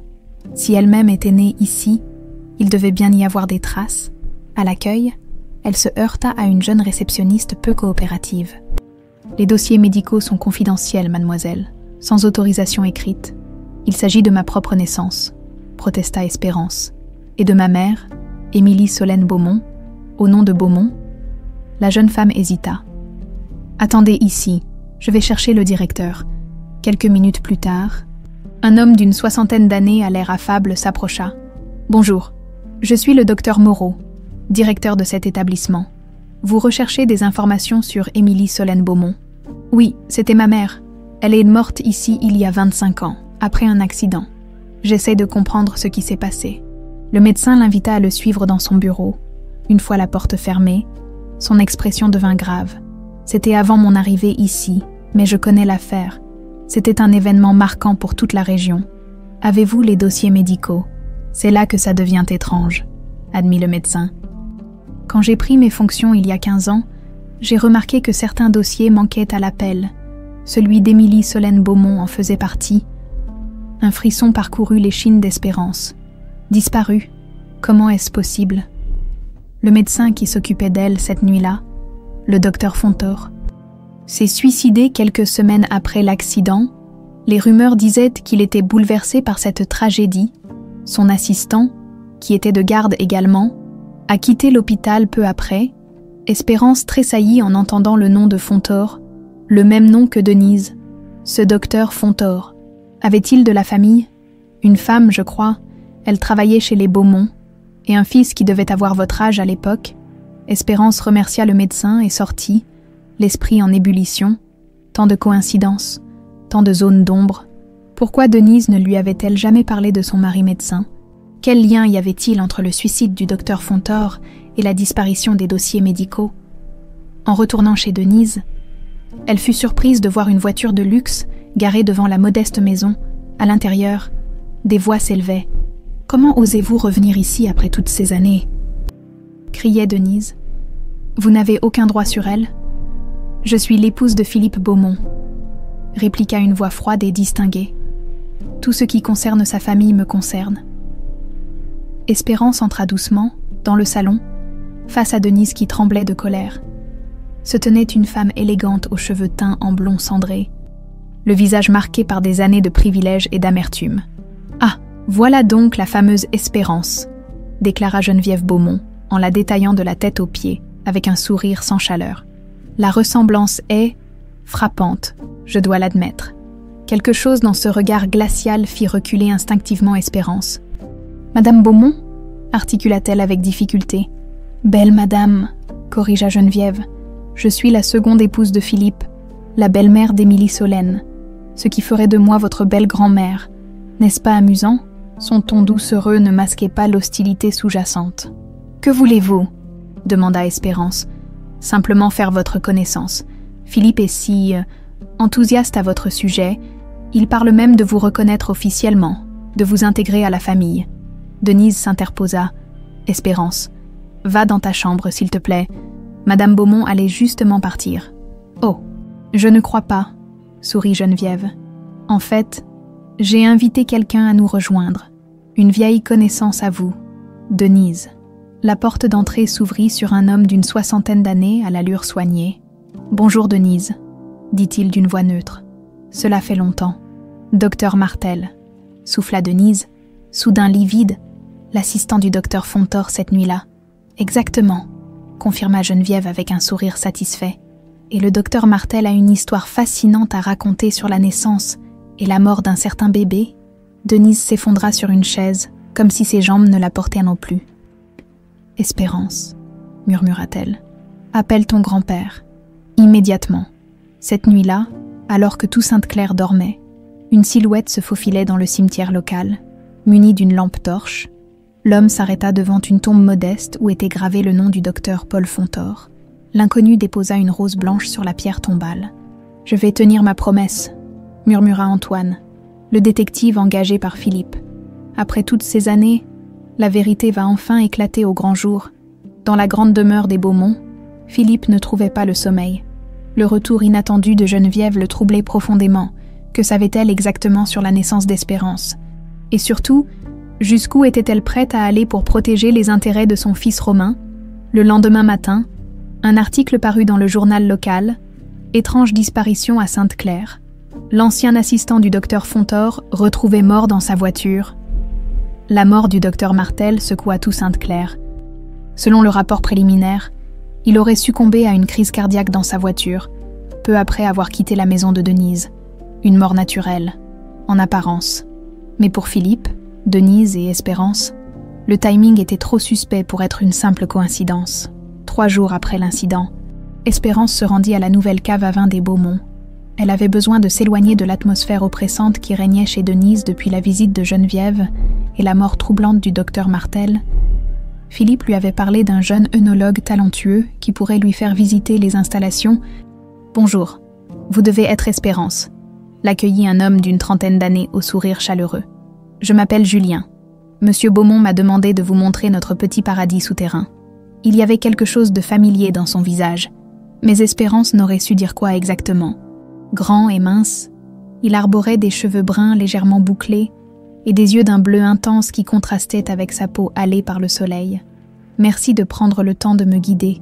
Speaker 1: si elle-même était née ici, il devait bien y avoir des traces. À l'accueil, elle se heurta à une jeune réceptionniste peu coopérative. « Les dossiers médicaux sont confidentiels, mademoiselle, sans autorisation écrite. Il s'agit de ma propre naissance, » protesta Espérance. « Et de ma mère, Émilie Solène Beaumont, au nom de Beaumont ?» La jeune femme hésita. « Attendez ici, je vais chercher le directeur. » Quelques minutes plus tard, un homme d'une 60aine d'années à l'air affable s'approcha. « Bonjour, je suis le docteur Moreau, directeur de cet établissement. Vous recherchez des informations sur Émilie Solène Beaumont? » « Oui, c'était ma mère. Elle est morte ici il y a 25 ans, après un accident. J'essaie de comprendre ce qui s'est passé. » Le médecin l'invita à le suivre dans son bureau. Une fois la porte fermée, son expression devint grave. « C'était avant mon arrivée ici, mais je connais l'affaire. C'était un événement marquant pour toute la région. Avez-vous les dossiers médicaux? C'est là que ça devient étrange, » admit le médecin. « Quand j'ai pris mes fonctions il y a 15 ans, j'ai remarqué que certains dossiers manquaient à l'appel. Celui d'Émilie Solène Beaumont en faisait partie. » Un frisson parcourut l'échine d'Espérance. Disparue, comment est-ce possible? Le médecin qui s'occupait d'elle cette nuit-là, le docteur Fontor, s'est suicidé quelques semaines après l'accident. Les rumeurs disaient qu'il était bouleversé par cette tragédie. Son assistant, qui était de garde également, a quitté l'hôpital peu après. Espérance tressaillit en entendant le nom de Fontor, le même nom que Denise. Ce docteur Fontor, avait-il de la famille? Une femme, je crois. Elle travaillait chez les Beaumont, et un fils qui devait avoir votre âge à l'époque. Espérance remercia le médecin et sortit, l'esprit en ébullition. Tant de coïncidences, tant de zones d'ombre. Pourquoi Denise ne lui avait-elle jamais parlé de son mari médecin? Quel lien y avait-il entre le suicide du docteur Fontor et la disparition des dossiers médicaux? En retournant chez Denise, Elle fut surprise de voir une voiture de luxe garée devant la modeste maison. À l'intérieur, des voix s'élevaient. « Comment osez-vous revenir ici après toutes ces années ?» criait Denise. « Vous n'avez aucun droit sur elle ? Je suis l'épouse de Philippe Beaumont, » répliqua une voix froide et distinguée. « Tout ce qui concerne sa famille me concerne. » Espérance entra doucement, dans le salon, face à Denise qui tremblait de colère. Se tenait une femme élégante aux cheveux teints en blond cendré, le visage marqué par des années de privilèges et d'amertume. « Ah, voilà donc la fameuse Espérance », déclara Geneviève Beaumont, en la détaillant de la tête aux pieds, avec un sourire sans chaleur. « La ressemblance est frappante, je dois l'admettre. » Quelque chose dans ce regard glacial fit reculer instinctivement Espérance. « Madame Beaumont » articula-t-elle avec difficulté. « Belle madame » corrigea Geneviève. « Je suis la seconde épouse de Philippe, la belle-mère d'Émilie Solène, ce qui ferait de moi votre belle grand-mère. N'est-ce pas amusant ?» Son ton doucereux ne masquait pas l'hostilité sous-jacente. « Que voulez-vous » demanda Espérance. « Simplement faire votre connaissance. Philippe est si enthousiaste à votre sujet. Il parle même de vous reconnaître officiellement, de vous intégrer à la famille. » Denise s'interposa. « Espérance, va dans ta chambre, s'il te plaît. Madame Beaumont allait justement partir. »« Oh, je ne crois pas, » sourit Geneviève. « En fait, j'ai invité quelqu'un à nous rejoindre. Une vieille connaissance à vous, Denise. » La porte d'entrée s'ouvrit sur un homme d'une 60aine d'années à l'allure soignée. « Bonjour Denise, » dit-il d'une voix neutre. « Cela fait longtemps. »« Docteur Martel, » souffla Denise, soudain livide, l'assistant du docteur Fontor cette nuit-là. « Exactement, » confirma Geneviève avec un sourire satisfait. « Et le docteur Martel a une histoire fascinante à raconter sur la naissance et la mort d'un certain bébé. » Denise s'effondra sur une chaise, comme si ses jambes ne la portaient non plus. « Espérance, » murmura-t-elle. « Appelle ton grand-père. » Immédiatement. Cette nuit-là, alors que tout Sainte-Claire dormait, une silhouette se faufilait dans le cimetière local, munie d'une lampe torche. L'homme s'arrêta devant une tombe modeste où était gravé le nom du docteur Paul Fontor. L'inconnu déposa une rose blanche sur la pierre tombale. « Je vais tenir ma promesse », murmura Antoine, le détective engagé par Philippe. « Après toutes ces années, la vérité va enfin éclater au grand jour. » Dans la grande demeure des Beaumont, Philippe ne trouvait pas le sommeil. Le retour inattendu de Geneviève le troublait profondément. Que savait-elle exactement sur la naissance d'Espérance ? Et surtout, jusqu'où était-elle prête à aller pour protéger les intérêts de son fils Romain ? Le lendemain matin, un article parut dans le journal local, « Étrange disparition à Sainte-Claire. L'ancien assistant du docteur Fontor retrouvé mort dans sa voiture. » La mort du docteur Martel secoua tout Sainte-Claire. Selon le rapport préliminaire, il aurait succombé à une crise cardiaque dans sa voiture, peu après avoir quitté la maison de Denise. Une mort naturelle, en apparence. Mais pour Philippe, Denise et Espérance, le timing était trop suspect pour être une simple coïncidence. 3 jours après l'incident, Espérance se rendit à la nouvelle cave à vin des Beaumont. Elle avait besoin de s'éloigner de l'atmosphère oppressante qui régnait chez Denise depuis la visite de Geneviève et la mort troublante du docteur Martel. Philippe lui avait parlé d'un jeune œnologue talentueux qui pourrait lui faire visiter les installations. « Bonjour, vous devez être Espérance », l'accueillit un homme d'une 30aine d'années au sourire chaleureux. « Je m'appelle Julien. Monsieur Beaumont m'a demandé de vous montrer notre petit paradis souterrain. » Il y avait quelque chose de familier dans son visage, mais Espérance n'aurait su dire quoi exactement. Grand et mince, il arborait des cheveux bruns légèrement bouclés et des yeux d'un bleu intense qui contrastaient avec sa peau hâlée par le soleil. « Merci de prendre le temps de me guider, »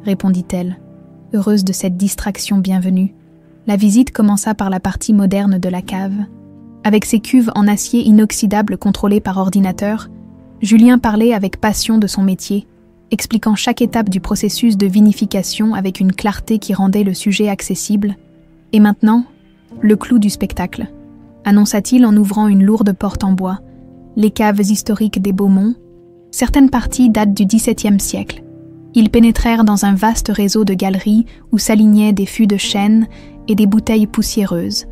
Speaker 1: répondit-elle, heureuse de cette distraction bienvenue. La visite commença par la partie moderne de la cave. Avec ses cuves en acier inoxydable contrôlées par ordinateur, Julien parlait avec passion de son métier, expliquant chaque étape du processus de vinification avec une clarté qui rendait le sujet accessible. « Et maintenant, le clou du spectacle », annonça-t-il en ouvrant une lourde porte en bois. « Les caves historiques des Beaumont. Certaines parties datent du XVIIe siècle. Ils pénétrèrent dans un vaste réseau de galeries où s'alignaient des fûts de chêne et des bouteilles poussiéreuses.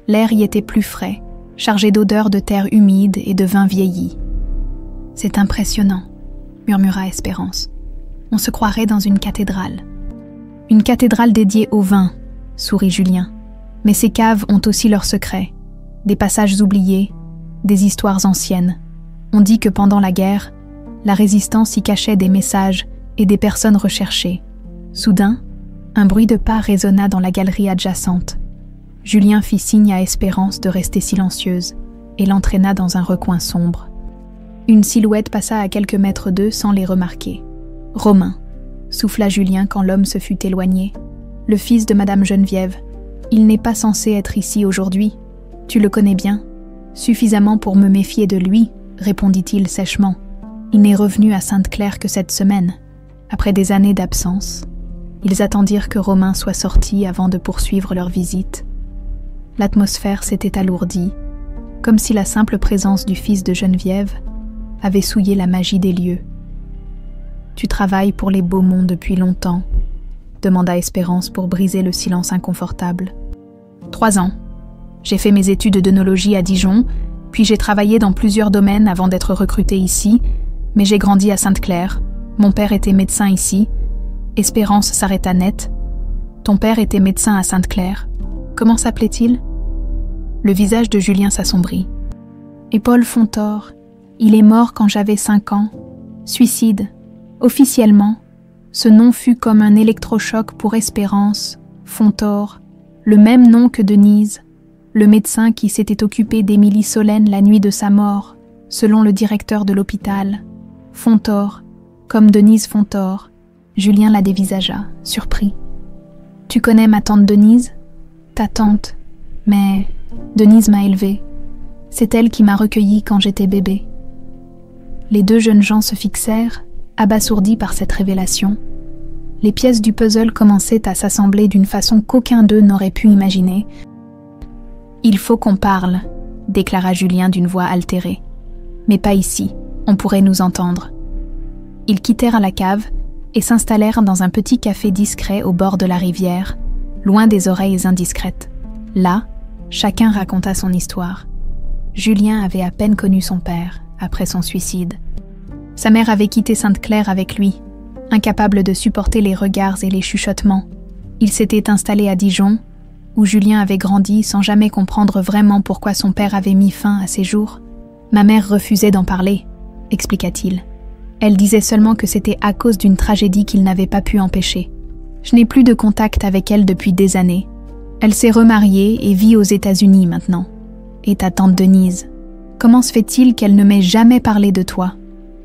Speaker 1: L'air y était plus frais, chargé d'odeurs de terre humide et de vin vieilli. « C'est impressionnant », murmura Espérance. « On se croirait dans une cathédrale. » « Une cathédrale dédiée au vin », sourit Julien. Mais ces caves ont aussi leurs secrets, des passages oubliés, des histoires anciennes. On dit que pendant la guerre, la résistance y cachait des messages et des personnes recherchées. Soudain, un bruit de pas résonna dans la galerie adjacente. Julien fit signe à Espérance de rester silencieuse et l'entraîna dans un recoin sombre. Une silhouette passa à quelques mètres d'eux sans les remarquer. « Romain », souffla Julien quand l'homme se fut éloigné. « Le fils de Madame Geneviève. Il n'est pas censé être ici aujourd'hui. Tu le connais bien. »« Suffisamment pour me méfier de lui, » répondit-il sèchement. « Il n'est revenu à Sainte-Claire que cette semaine, après des années d'absence. » Ils attendirent que Romain soit sorti avant de poursuivre leur visite. L'atmosphère s'était alourdie, comme si la simple présence du fils de Geneviève avait souillé la magie des lieux. « Tu travailles pour les Beaumont depuis longtemps ?» demanda Espérance pour briser le silence inconfortable. « 3 ans. J'ai fait mes études d'œnologie à Dijon, puis j'ai travaillé dans plusieurs domaines avant d'être recrutée ici, mais j'ai grandi à Sainte-Claire. Mon père était médecin ici. » Espérance s'arrêta net. « Ton père était médecin à Sainte-Claire. Comment s'appelait-il » Le visage de Julien s'assombrit. « Et Paul Fontor. Il est mort quand j'avais 5 ans. Suicide. Officiellement, ce nom fut comme un électrochoc pour Espérance, Fontor, le même nom que Denise, le médecin qui s'était occupé d'Émilie Solène la nuit de sa mort, selon le directeur de l'hôpital. Fontor, comme Denise Fontor. » Julien la dévisagea, surpris. « Tu connais ma tante Denise ?»« Ta tante. Mais Denise m'a élevée. C'est elle qui m'a recueillie quand j'étais bébé. » Les 2 jeunes gens se fixèrent, abasourdis par cette révélation. Les pièces du puzzle commençaient à s'assembler d'une façon qu'aucun d'eux n'aurait pu imaginer. « Il faut qu'on parle », déclara Julien d'une voix altérée. « Mais pas ici, on pourrait nous entendre. » Ils quittèrent la cave et s'installèrent dans un petit café discret au bord de la rivière, loin des oreilles indiscrètes. Là, chacun raconta son histoire. Julien avait à peine connu son père, après son suicide. Sa mère avait quitté Sainte-Claire avec lui, incapable de supporter les regards et les chuchotements. Il s'était installé à Dijon, où Julien avait grandi sans jamais comprendre vraiment pourquoi son père avait mis fin à ses jours. « Ma mère refusait d'en parler », expliqua-t-il. Elle disait seulement que c'était à cause d'une tragédie qu'il n'avait pas pu empêcher. Je n'ai plus de contact avec elle depuis des années. Elle s'est remariée et vit aux États-Unis maintenant. Et ta tante Denise, comment se fait-il qu'elle ne m'ait jamais parlé de toi?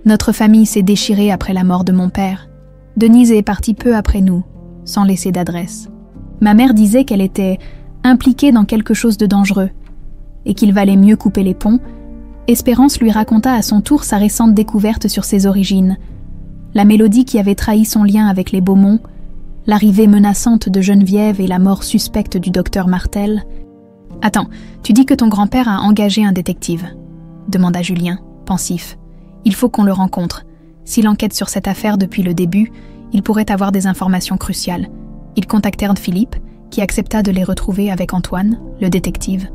Speaker 1: Notre famille s'est déchirée après la mort de mon père. Denise est partie peu après nous, sans laisser d'adresse. Ma mère disait qu'elle était impliquée dans quelque chose de dangereux et qu'il valait mieux couper les ponts. Espérance lui raconta à son tour sa récente découverte sur ses origines, la mélodie qui avait trahi son lien avec les Beaumont, l'arrivée menaçante de Geneviève et la mort suspecte du docteur Martel. « Attends, tu dis que ton grand-père a engagé un détective ?» demanda Julien, pensif. « Il faut qu'on le rencontre. S'il enquête sur cette affaire depuis le début, il pourrait avoir des informations cruciales. » Ils contactèrent Philippe, qui accepta de les retrouver avec Antoine, le détective,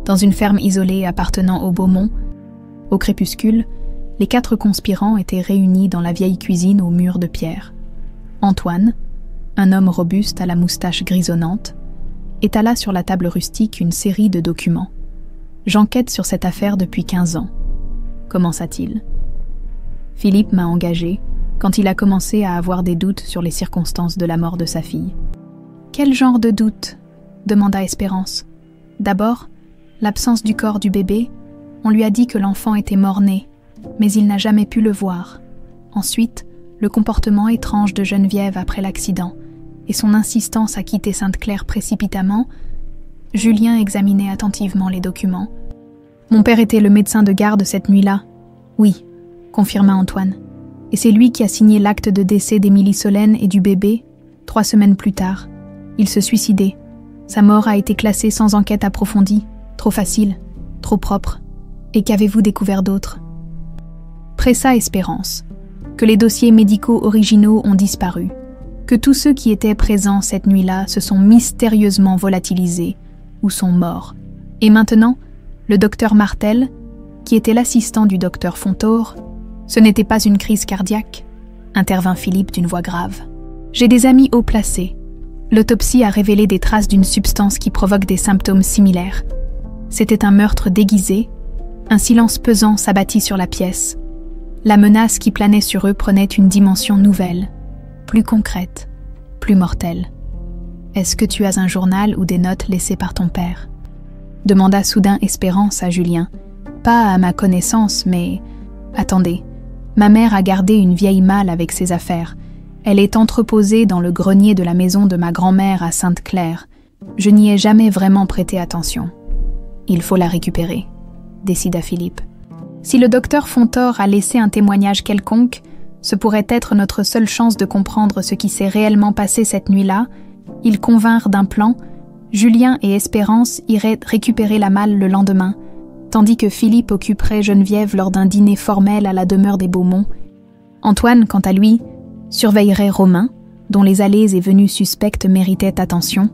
Speaker 1: dans une ferme isolée appartenant aux Beaumont. Au crépuscule, les 4 conspirants étaient réunis dans la vieille cuisine aux murs de pierre. Antoine, un homme robuste à la moustache grisonnante, étala sur la table rustique une série de documents. « J'enquête sur cette affaire depuis 15 ans. » commença-t-il. « Philippe m'a engagé quand il a commencé à avoir des doutes sur les circonstances de la mort de sa fille. »« Quel genre de doute ?» demanda Espérance. « D'abord, l'absence du corps du bébé. On lui a dit que l'enfant était mort-né, mais il n'a jamais pu le voir. Ensuite, le comportement étrange de Geneviève après l'accident et son insistance à quitter Sainte-Claire précipitamment. » Julien examinait attentivement les documents. « Mon père était le médecin de garde cette nuit-là. »« Oui, » confirma Antoine. « Et c'est lui qui a signé l'acte de décès d'Émilie Solène et du bébé 3 semaines plus tard. Il se suicidait. Sa mort a été classée sans enquête approfondie. Trop facile, trop propre. Et qu'avez-vous découvert d'autre ?» Pressa Espérance, que les dossiers médicaux originaux ont disparu, que tous ceux qui étaient présents cette nuit-là se sont mystérieusement volatilisés ou sont morts. Et maintenant, le docteur Martel, qui était l'assistant du docteur Fontor, ce n'était pas une crise cardiaque, intervint Philippe d'une voix grave. J'ai des amis haut placés. L'autopsie a révélé des traces d'une substance qui provoque des symptômes similaires. C'était un meurtre déguisé. Un silence pesant s'abattit sur la pièce. La menace qui planait sur eux prenait une dimension nouvelle, plus concrète, plus mortelle. « Est-ce que tu as un journal ou des notes laissées par ton père ?» demanda soudain Espérance à Julien. « Pas à ma connaissance, mais... » « Attendez, ma mère a gardé une vieille malle avec ses affaires. Elle est entreposée dans le grenier de la maison de ma grand-mère à Sainte-Claire. Je n'y ai jamais vraiment prêté attention. Il faut la récupérer, décida Philippe. Si le docteur Fontor a laissé un témoignage quelconque, ce pourrait être notre seule chance de comprendre ce qui s'est réellement passé cette nuit-là. Ils convinrent d'un plan. Julien et Espérance iraient récupérer la malle le lendemain, tandis que Philippe occuperait Geneviève lors d'un dîner formel à la demeure des Beaumont. Antoine, quant à lui, surveillerait Romain, dont les allées et venues suspectes méritaient attention.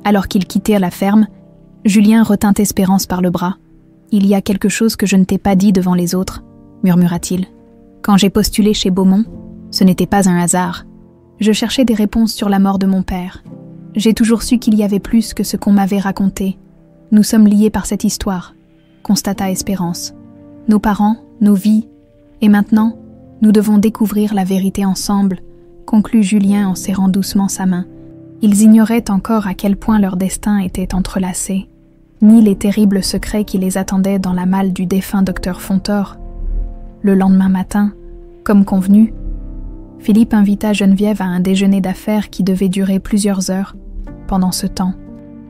Speaker 1: Alors qu'ils quittèrent la ferme, Julien retint Espérance par le bras. « Il y a quelque chose que je ne t'ai pas dit devant les autres, » murmura-t-il. « Quand j'ai postulé chez Beaumont, ce n'était pas un hasard. Je cherchais des réponses sur la mort de mon père. J'ai toujours su qu'il y avait plus que ce qu'on m'avait raconté. Nous sommes liés par cette histoire, » constata Espérance. « Nos parents, nos vies, et maintenant, nous devons découvrir la vérité ensemble, » conclut Julien en serrant doucement sa main. Ils ignoraient encore à quel point leur destin était entrelacé, ni les terribles secrets qui les attendaient dans la malle du défunt docteur Fontor. Le lendemain matin, comme convenu, Philippe invita Geneviève à un déjeuner d'affaires qui devait durer plusieurs heures. Pendant ce temps,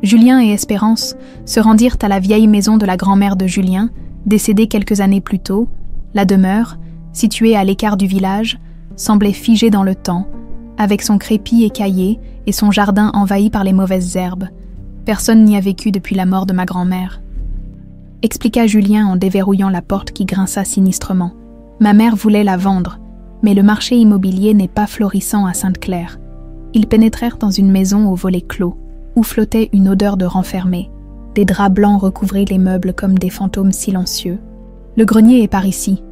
Speaker 1: Julien et Espérance se rendirent à la vieille maison de la grand-mère de Julien, décédée quelques années plus tôt. La demeure, située à l'écart du village, semblait figée dans le temps, avec son crépi écaillé et son jardin envahi par les mauvaises herbes. Personne n'y a vécu depuis la mort de ma grand-mère, expliqua Julien en déverrouillant la porte qui grinça sinistrement. Ma mère voulait la vendre, mais le marché immobilier n'est pas florissant à Sainte-Claire. Ils pénétrèrent dans une maison au volet clos, où flottait une odeur de renfermé. Des draps blancs recouvraient les meubles comme des fantômes silencieux. « Le grenier est par ici »,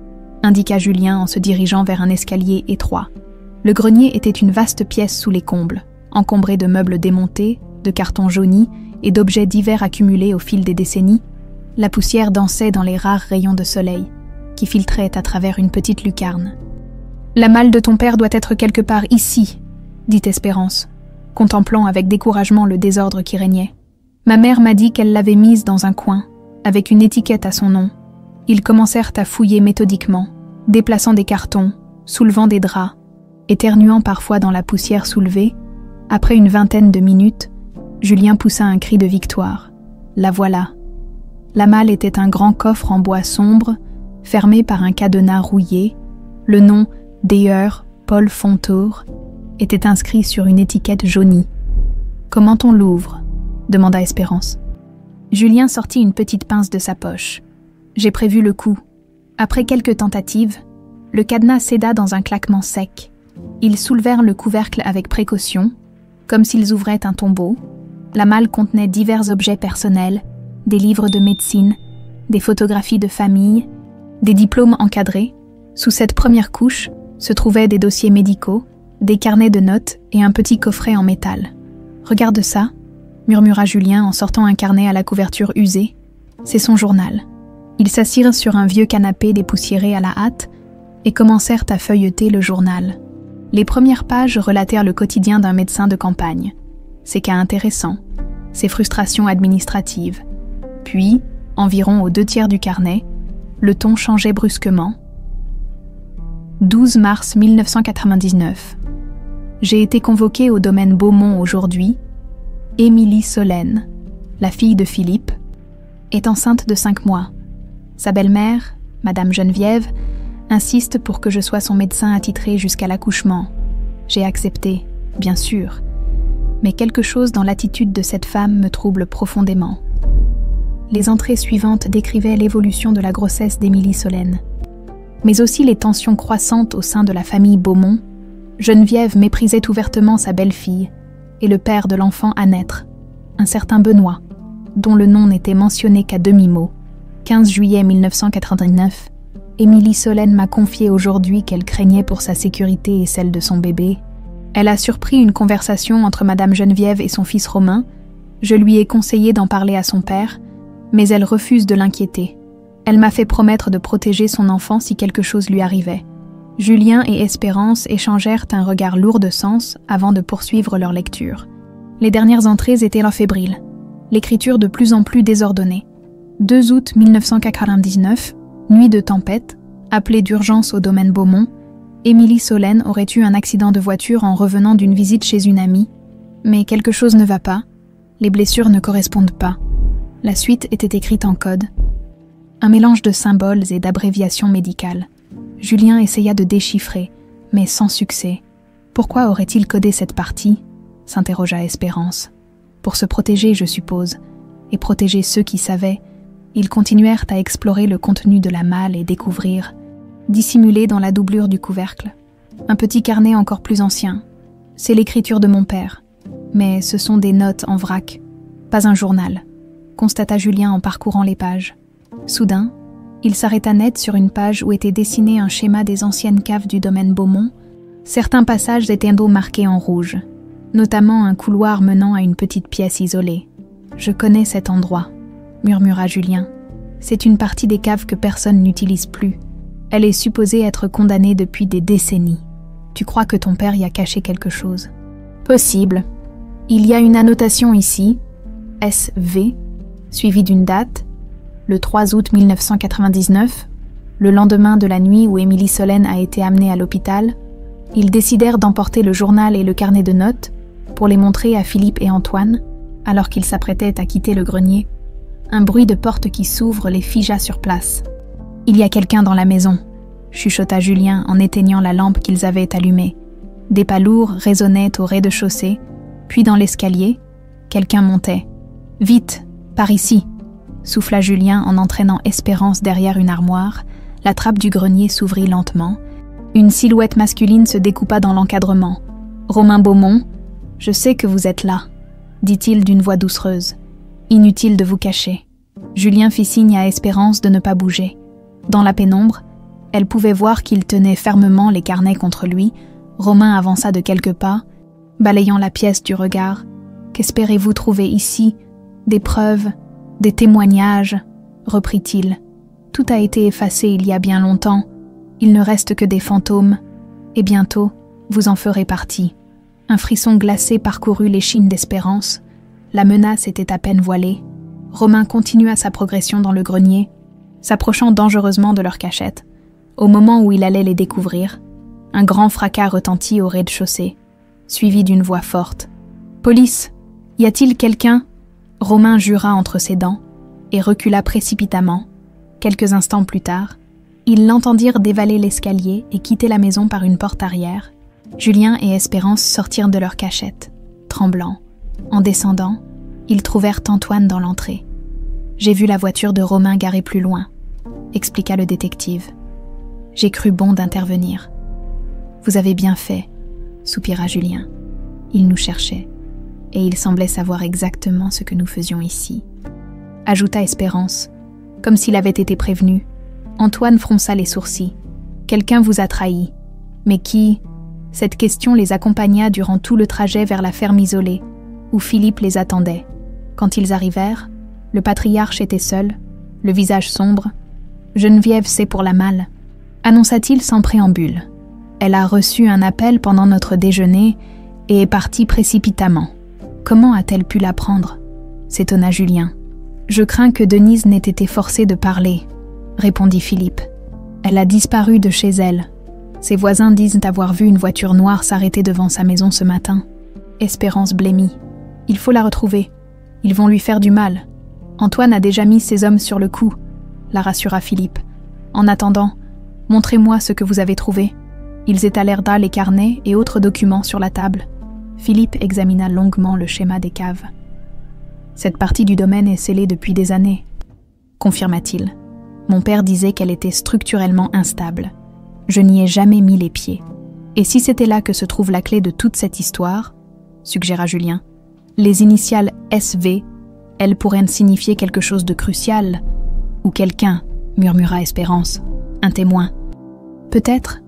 Speaker 1: indiqua Julien en se dirigeant vers un escalier étroit. Le grenier était une vaste pièce sous les combles, encombrée de meubles démontés, de cartons jaunis et d'objets divers accumulés au fil des décennies. La poussière dansait dans les rares rayons de soleil, qui filtraient à travers une petite lucarne. « La malle de ton père doit être quelque part ici », dit Espérance, contemplant avec découragement le désordre qui régnait. « Ma mère m'a dit qu'elle l'avait mise dans un coin, avec une étiquette à son nom. » Ils commencèrent à fouiller méthodiquement, déplaçant des cartons, soulevant des draps, éternuant parfois dans la poussière soulevée. Après une vingtaine de minutes, Julien poussa un cri de victoire. La voilà. La malle était un grand coffre en bois sombre, fermé par un cadenas rouillé. Le nom « Dr. Paul Fontor » était inscrit sur une étiquette jaunie. « Comment on l'ouvre » demanda Espérance. Julien sortit une petite pince de sa poche. « J'ai prévu le coup. » Après quelques tentatives, le cadenas céda dans un claquement sec. Ils soulevèrent le couvercle avec précaution, comme s'ils ouvraient un tombeau. La malle contenait divers objets personnels, des livres de médecine, des photographies de famille, des diplômes encadrés. Sous cette première couche se trouvaient des dossiers médicaux, des carnets de notes et un petit coffret en métal. « Regarde ça », murmura Julien en sortant un carnet à la couverture usée. « C'est son journal. » Ils s'assirent sur un vieux canapé dépoussiéré à la hâte et commencèrent à feuilleter le journal. Les premières pages relatèrent le quotidien d'un médecin de campagne, ses cas intéressants, ses frustrations administratives. Puis, environ aux 2/3 du carnet, le ton changeait brusquement. 12 mars 1999. J'ai été convoquée au domaine Beaumont aujourd'hui. Émilie Solène, la fille de Philippe, est enceinte de 5 mois. Sa belle-mère, Madame Geneviève, insiste pour que je sois son médecin attitré jusqu'à l'accouchement. J'ai accepté, bien sûr, mais quelque chose dans l'attitude de cette femme me trouble profondément. Les entrées suivantes décrivaient l'évolution de la grossesse d'Émilie Solène, mais aussi les tensions croissantes au sein de la famille Beaumont. Geneviève méprisait ouvertement sa belle-fille et le père de l'enfant à naître, un certain Benoît, dont le nom n'était mentionné qu'à demi-mot. 15 juillet 1989, Émilie Solène m'a confié aujourd'hui qu'elle craignait pour sa sécurité et celle de son bébé. Elle a surpris une conversation entre Madame Geneviève et son fils Romain. Je lui ai conseillé d'en parler à son père, mais elle refuse de l'inquiéter. Elle m'a fait promettre de protéger son enfant si quelque chose lui arrivait. Julien et Espérance échangèrent un regard lourd de sens avant de poursuivre leur lecture. Les dernières entrées étaient fébriles, l'écriture de plus en plus désordonnée. 2 août 1999, nuit de tempête, appelée d'urgence au domaine Beaumont, Émilie Solène aurait eu un accident de voiture en revenant d'une visite chez une amie. Mais quelque chose ne va pas, les blessures ne correspondent pas. La suite était écrite en code. Un mélange de symboles et d'abréviations médicales. Julien essaya de déchiffrer, mais sans succès. Pourquoi aurait-il codé cette partie ? S'interrogea Espérance. Pour se protéger, je suppose, et protéger ceux qui savaient. Ils continuèrent à explorer le contenu de la malle et découvrir, dissimulé dans la doublure du couvercle, un petit carnet encore plus ancien. C'est l'écriture de mon père, mais ce sont des notes en vrac, pas un journal, constata Julien en parcourant les pages. Soudain, il s'arrêta net sur une page où était dessiné un schéma des anciennes caves du domaine Beaumont. Certains passages étaient marqués en rouge, notamment un couloir menant à une petite pièce isolée. « Je connais cet endroit », murmura Julien. « C'est une partie des caves que personne n'utilise plus. Elle est supposée être condamnée depuis des décennies. Tu crois que ton père y a caché quelque chose ? » « Possible. Il y a une annotation ici, SV, suivie d'une date, le 3 août 1999, le lendemain de la nuit où Émilie Solène a été amenée à l'hôpital. Ils décidèrent d'emporter le journal et le carnet de notes pour les montrer à Philippe et Antoine, alors qu'ils s'apprêtaient à quitter le grenier. Un bruit de porte qui s'ouvre les figea sur place. « Il y a quelqu'un dans la maison », chuchota Julien en éteignant la lampe qu'ils avaient allumée. Des pas lourds résonnaient au rez-de-chaussée, puis dans l'escalier, quelqu'un montait. « Vite, par ici !» souffla Julien en entraînant Espérance derrière une armoire. La trappe du grenier s'ouvrit lentement. Une silhouette masculine se découpa dans l'encadrement. « Romain Beaumont, je sais que vous êtes là », dit-il d'une voix doucereuse. « Inutile de vous cacher. » Julien fit signe à Espérance de ne pas bouger. Dans la pénombre, elle pouvait voir qu'il tenait fermement les carnets contre lui. Romain avança de quelques pas, balayant la pièce du regard. « Qu'espérez-vous trouver ici ? Des preuves ? Des témoignages ?» reprit-il. « Tout a été effacé il y a bien longtemps. Il ne reste que des fantômes. Et bientôt, vous en ferez partie. » Un frisson glacé parcourut l'échine d'Espérance. La menace était à peine voilée. Romain continua sa progression dans le grenier, s'approchant dangereusement de leur cachette. Au moment où il allait les découvrir, un grand fracas retentit au rez-de-chaussée, suivi d'une voix forte. « Police, y a-t-il quelqu'un ?» Romain jura entre ses dents et recula précipitamment. Quelques instants plus tard, ils l'entendirent dévaler l'escalier et quitter la maison par une porte arrière. Julien et Espérance sortirent de leur cachette, tremblants. En descendant, ils trouvèrent Antoine dans l'entrée. « J'ai vu la voiture de Romain garée plus loin », expliqua le détective. « J'ai cru bon d'intervenir. »« Vous avez bien fait », soupira Julien. « Il nous cherchait, et il semblait savoir exactement ce que nous faisions ici. » Ajouta Espérance, comme s'il avait été prévenu. Antoine fronça les sourcils. « Quelqu'un vous a trahi. Mais qui ?» Cette question les accompagna durant tout le trajet vers la ferme isolée, où Philippe les attendait. Quand ils arrivèrent, le patriarche était seul, le visage sombre. « Geneviève, c'est pour la malle », annonça-t-il sans préambule. « Elle a reçu un appel pendant notre déjeuner et est partie précipitamment. Comment a-t-elle pu l'apprendre ?» s'étonna Julien. « Je crains que Denise n'ait été forcée de parler », répondit Philippe. « Elle a disparu de chez elle. Ses voisins disent avoir vu une voiture noire s'arrêter devant sa maison ce matin. » Espérance blêmit. « Il faut la retrouver. Ils vont lui faire du mal. Antoine a déjà mis ses hommes sur le coup, » la rassura Philippe. « En attendant, montrez-moi ce que vous avez trouvé. » Ils étalèrent les carnets et autres documents sur la table. Philippe examina longuement le schéma des caves. « Cette partie du domaine est scellée depuis des années, » confirma-t-il. « Mon père disait qu'elle était structurellement instable. Je n'y ai jamais mis les pieds. Et si c'était là que se trouve la clé de toute cette histoire, suggéra Julien, les initiales SV, elles pourraient signifier quelque chose de crucial. Ou quelqu'un, murmura Espérance, un témoin. Peut-être,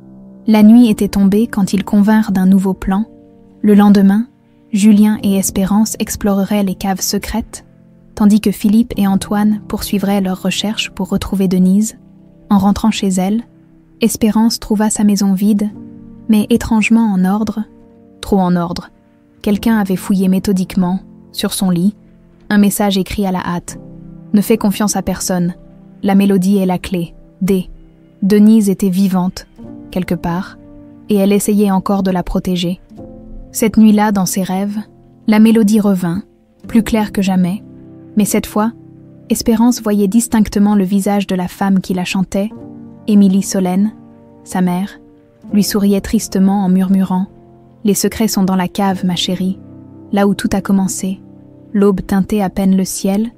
Speaker 1: la nuit était tombée quand ils convinrent d'un nouveau plan, Le lendemain, Julien et Espérance exploreraient les caves secrètes, tandis que Philippe et Antoine poursuivraient leurs recherches pour retrouver Denise. En rentrant chez elle, Espérance trouva sa maison vide, mais étrangement en ordre, trop en ordre. Quelqu'un avait fouillé méthodiquement, sur son lit, un message écrit à la hâte. Ne fais confiance à personne. La mélodie est la clé. D. Denise était vivante, quelque part, et elle essayait encore de la protéger. Cette nuit-là, dans ses rêves, la mélodie revint, plus claire que jamais, mais cette fois, Espérance voyait distinctement le visage de la femme qui la chantait, Émilie Solène, sa mère, lui souriait tristement en murmurant « Les secrets sont dans la cave, ma chérie, là où tout a commencé. » L'aube teintait à peine le ciel,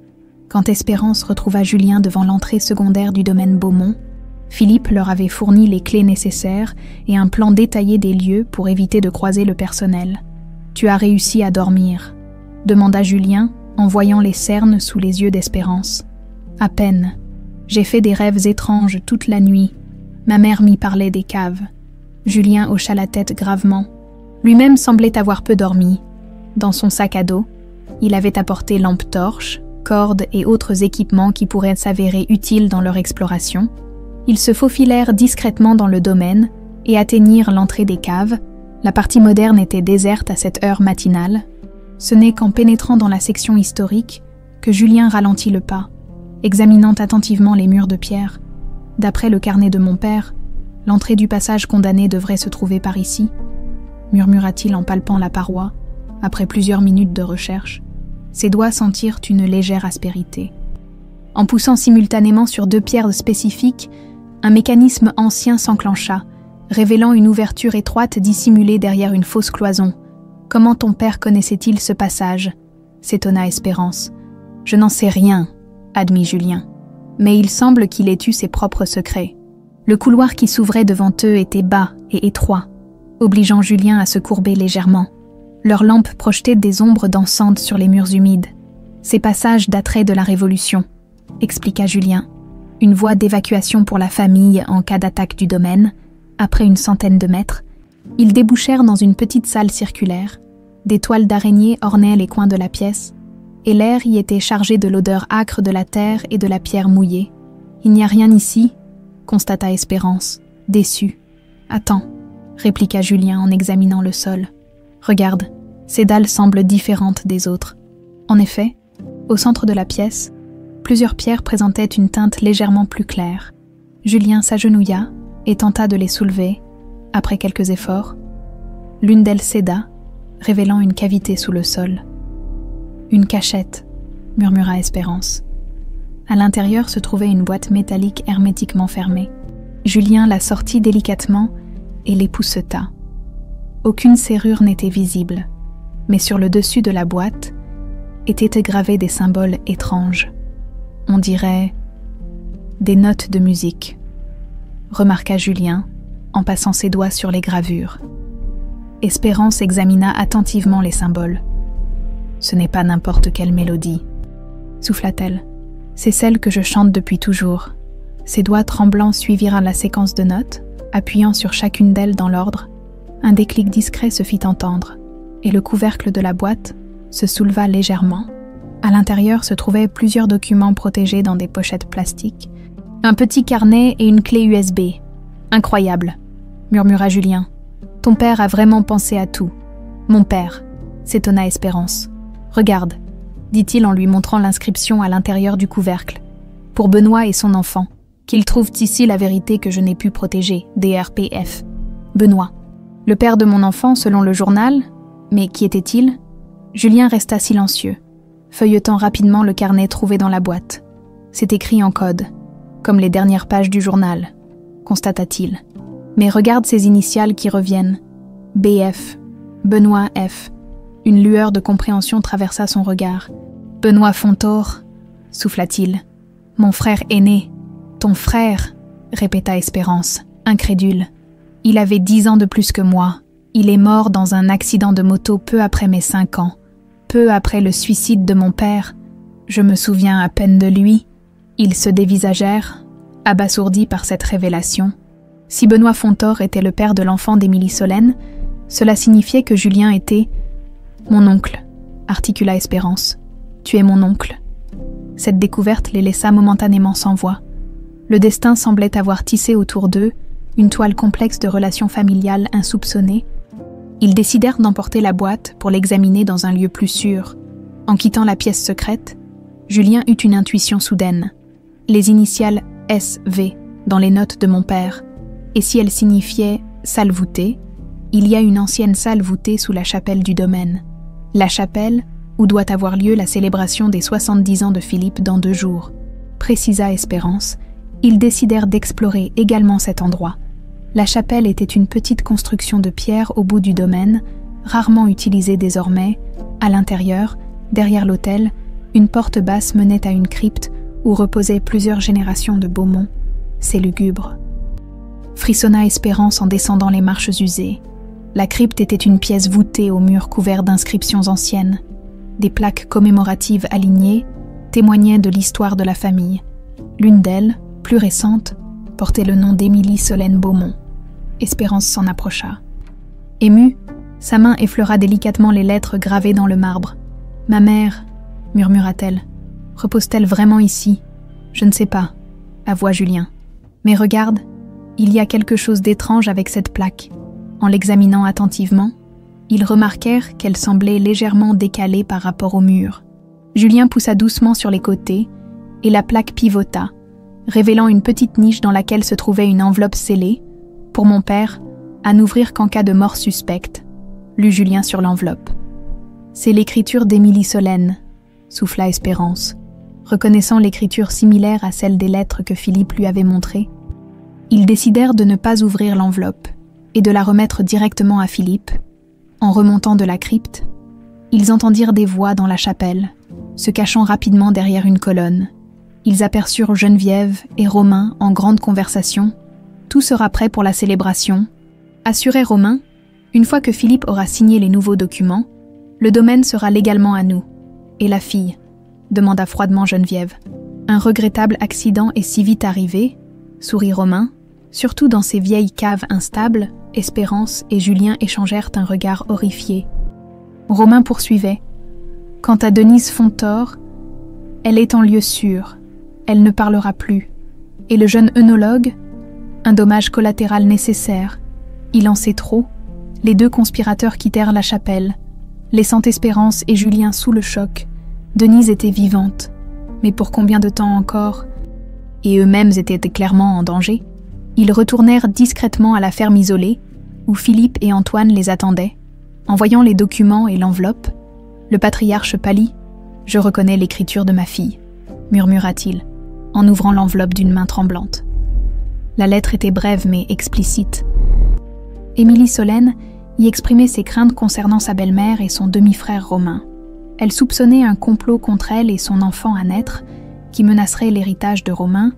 Speaker 1: quand Espérance retrouva Julien devant l'entrée secondaire du domaine Beaumont. Philippe leur avait fourni les clés nécessaires et un plan détaillé des lieux pour éviter de croiser le personnel. « Tu as réussi à dormir ?» demanda Julien en voyant les cernes sous les yeux d'Espérance. « À peine. J'ai fait des rêves étranges toute la nuit. Ma mère m'y parlait des caves. » Julien hocha la tête gravement. Lui-même semblait avoir peu dormi. Dans son sac à dos, il avait apporté lampe torche, cordes et autres équipements qui pourraient s'avérer utiles dans leur exploration. Ils se faufilèrent discrètement dans le domaine et atteignirent l'entrée des caves. La partie moderne était déserte à cette heure matinale. Ce n'est qu'en pénétrant dans la section historique que Julien ralentit le pas, examinant attentivement les murs de pierre. D'après le carnet de mon père, l'entrée du passage condamné devrait se trouver par ici, murmura-t-il en palpant la paroi, après plusieurs minutes de recherche. Ses doigts sentirent une légère aspérité. En poussant simultanément sur 2 pierres spécifiques, un mécanisme ancien s'enclencha, révélant une ouverture étroite dissimulée derrière une fausse cloison. « Comment ton père connaissait-il ce passage ?» s'étonna Espérance. « Je n'en sais rien, » admit Julien. « Mais il semble qu'il ait eu ses propres secrets. » Le couloir qui s'ouvrait devant eux était bas et étroit, obligeant Julien à se courber légèrement. Leurs lampes projetaient des ombres dansantes sur les murs humides. « Ces passages dateraient de la Révolution », expliqua Julien. « Une voie d'évacuation pour la famille en cas d'attaque du domaine. » Après une centaine de mètres, ils débouchèrent dans une petite salle circulaire. Des toiles d'araignée ornaient les coins de la pièce, et l'air y était chargé de l'odeur âcre de la terre et de la pierre mouillée. « Il n'y a rien ici », constata Espérance, déçue. « Attends », répliqua Julien en examinant le sol. « Regarde, ces dalles semblent différentes des autres. » En effet, au centre de la pièce, plusieurs pierres présentaient une teinte légèrement plus claire. Julien s'agenouilla et tenta de les soulever, après quelques efforts. L'une d'elles céda, révélant une cavité sous le sol. « Une cachette », murmura Espérance. À l'intérieur se trouvait une boîte métallique hermétiquement fermée. Julien la sortit délicatement et l'épousseta. Aucune serrure n'était visible, mais sur le dessus de la boîte étaient gravés des symboles étranges. On dirait des notes de musique, remarqua Julien en passant ses doigts sur les gravures. Espérance examina attentivement les symboles. « Ce n'est pas n'importe quelle mélodie, » souffla-t-elle. « C'est celle que je chante depuis toujours. » Ses doigts tremblants suivirent la séquence de notes, appuyant sur chacune d'elles dans l'ordre. Un déclic discret se fit entendre, et le couvercle de la boîte se souleva légèrement. À l'intérieur se trouvaient plusieurs documents protégés dans des pochettes plastiques, un petit carnet et une clé USB. « Incroyable !» murmura Julien. « Ton père a vraiment pensé à tout. »« Mon père !» s'étonna Espérance. « Regarde !» dit-il en lui montrant l'inscription à l'intérieur du couvercle. « Pour Benoît et son enfant, qu'ils trouvent ici la vérité que je n'ai pu protéger, DRPF. Benoît. Le père de mon enfant, selon le journal, mais qui était-il ?» Julien resta silencieux, feuilletant rapidement le carnet trouvé dans la boîte. C'est écrit en code, comme les dernières pages du journal, constata-t-il. Mais regarde ces initiales qui reviennent. BF, Benoît F. Une lueur de compréhension traversa son regard. Benoît Fontor, souffla-t-il. Mon frère aîné. Ton frère, répéta Espérance, incrédule. Il avait 10 ans de plus que moi. Il est mort dans un accident de moto peu après mes 5 ans. Peu après le suicide de mon père. Je me souviens à peine de lui. Ils se dévisagèrent, abasourdis par cette révélation. Si Benoît Fontor était le père de l'enfant d'Émilie Solène, Cela signifiait que Julien était « Mon oncle », articula Espérance. « Tu es mon oncle. » Cette découverte les laissa momentanément sans voix. Le destin semblait avoir tissé autour d'eux une toile complexe de relations familiales insoupçonnées. Ils décidèrent d'emporter la boîte pour l'examiner dans un lieu plus sûr. En quittant la pièce secrète, Julien eut une intuition soudaine. Les initiales SV dans les notes de mon père, et si elles signifiaient « salle voûtée », il y a une ancienne salle voûtée sous la chapelle du domaine. La chapelle où doit avoir lieu la célébration des 70 ans de Philippe dans 2 jours. Précisa Espérance, ils décidèrent d'explorer également cet endroit. La chapelle était une petite construction de pierre au bout du domaine, rarement utilisée désormais. À l'intérieur, derrière l'autel, une porte basse menait à une crypte où reposaient plusieurs générations de Beaumont. C'est lugubre. Frissonna Espérance en descendant les marches usées. La crypte était une pièce voûtée au mur couvert d'inscriptions anciennes. Des plaques commémoratives alignées témoignaient de l'histoire de la famille. L'une d'elles, plus récente, portait le nom d'Émilie Solène Beaumont. Espérance s'en approcha. Émue, sa main effleura délicatement les lettres gravées dans le marbre. « Ma mère, » murmura-t-elle, « repose-t-elle vraiment ici ? Je ne sais pas, » avoua Julien. « Mais regarde, il y a quelque chose d'étrange avec cette plaque. » En l'examinant attentivement, ils remarquèrent qu'elle semblait légèrement décalée par rapport au mur. Julien poussa doucement sur les côtés et la plaque pivota, révélant une petite niche dans laquelle se trouvait une enveloppe scellée, « Pour mon père, à n'ouvrir qu'en cas de mort suspecte », lut Julien sur l'enveloppe. « C'est l'écriture d'Émilie Solène », souffla Espérance, reconnaissant l'écriture similaire à celle des lettres que Philippe lui avait montrées. Ils décidèrent de ne pas ouvrir l'enveloppe et de la remettre directement à Philippe. En remontant de la crypte, ils entendirent des voix dans la chapelle, se cachant rapidement derrière une colonne. Ils aperçurent Geneviève et Romain en grande conversation. Tout sera prêt pour la célébration, assurait Romain. Une fois que Philippe aura signé les nouveaux documents, le domaine sera légalement à nous. Et la fille ? Demanda froidement Geneviève. Un regrettable accident est si vite arrivé, sourit Romain. Surtout dans ces vieilles caves instables, Espérance et Julien échangèrent un regard horrifié. Romain poursuivait. Quant à Denise Fontor, elle est en lieu sûr. Elle ne parlera plus. Et le jeune œnologue, un dommage collatéral nécessaire. Il en sait trop. Les 2 conspirateurs quittèrent la chapelle, laissant Espérance et Julien sous le choc. Denise était vivante. Mais pour combien de temps encore ? Et eux-mêmes étaient clairement en danger. Ils retournèrent discrètement à la ferme isolée, où Philippe et Antoine les attendaient. En voyant les documents et l'enveloppe, le patriarche pâlit. « Je reconnais l'écriture de ma fille », murmura-t-il, en ouvrant l'enveloppe d'une main tremblante. La lettre était brève mais explicite. Émilie Solène y exprimait ses craintes concernant sa belle-mère et son demi-frère Romain. Elle soupçonnait un complot contre elle et son enfant à naître, qui menacerait l'héritage de Romain.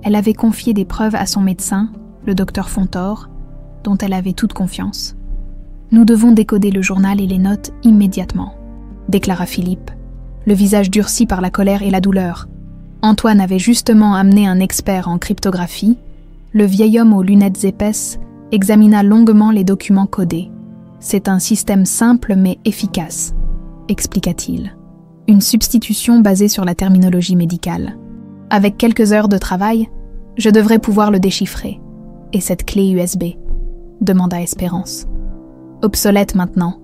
Speaker 1: Elle avait confié des preuves à son médecin, le docteur Fontor, dont elle avait toute confiance. « Nous devons décoder le journal et les notes immédiatement », déclara Philippe, le visage durci par la colère et la douleur. Antoine avait justement amené un expert en cryptographie. Le vieil homme aux lunettes épaisses examina longuement les documents codés. « C'est un système simple mais efficace », expliqua-t-il. Une substitution basée sur la terminologie médicale. Avec quelques heures de travail, je devrais pouvoir le déchiffrer. Et cette clé USB ? Demanda Espérance. Obsolète maintenant,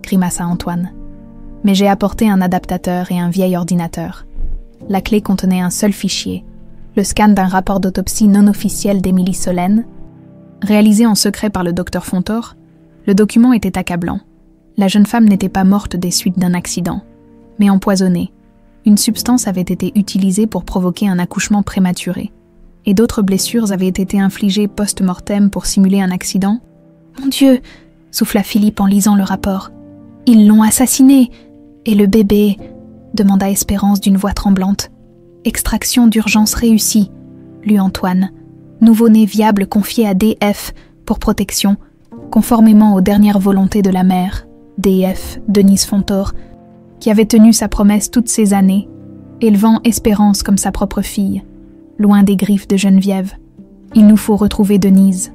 Speaker 1: grimaça Antoine. Mais j'ai apporté un adaptateur et un vieil ordinateur. La clé contenait un seul fichier, le scan d'un rapport d'autopsie non officiel d'Émilie Solène. Réalisé en secret par le docteur Fontor, le document était accablant. La jeune femme n'était pas morte des suites d'un accident, mais empoisonnée. Une substance avait été utilisée pour provoquer un accouchement prématuré, et d'autres blessures avaient été infligées post-mortem pour simuler un accident. « Mon Dieu !» souffla Philippe en lisant le rapport. « Ils l'ont assassiné ! Et le bébé ?» demanda Espérance d'une voix tremblante. « Extraction d'urgence réussie !» lut Antoine. « Nouveau-né viable confié à DF pour protection, conformément aux dernières volontés de la mère, DF, Denise Fontor, qui avait tenu sa promesse toutes ces années, élevant Espérance comme sa propre fille, loin des griffes de Geneviève. Il nous faut retrouver Denise,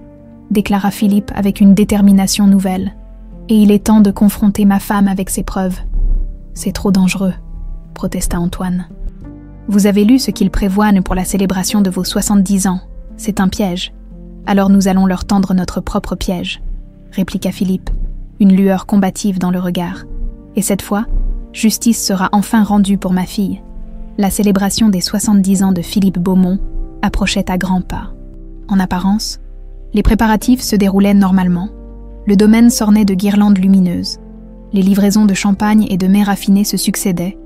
Speaker 1: déclara Philippe avec une détermination nouvelle. Et il est temps de confronter ma femme avec ses preuves. C'est trop dangereux, protesta Antoine. Vous avez lu ce qu'ils prévoient pour la célébration de vos 70 ans. C'est un piège. Alors nous allons leur tendre notre propre piège, répliqua Philippe, une lueur combative dans le regard. Et cette fois, justice sera enfin rendue pour ma fille. La célébration des 70 ans de Philippe Beaumont approchait à grands pas. En apparence, les préparatifs se déroulaient normalement. Le domaine s'ornait de guirlandes lumineuses. Les livraisons de champagne et de mets raffinés se succédaient,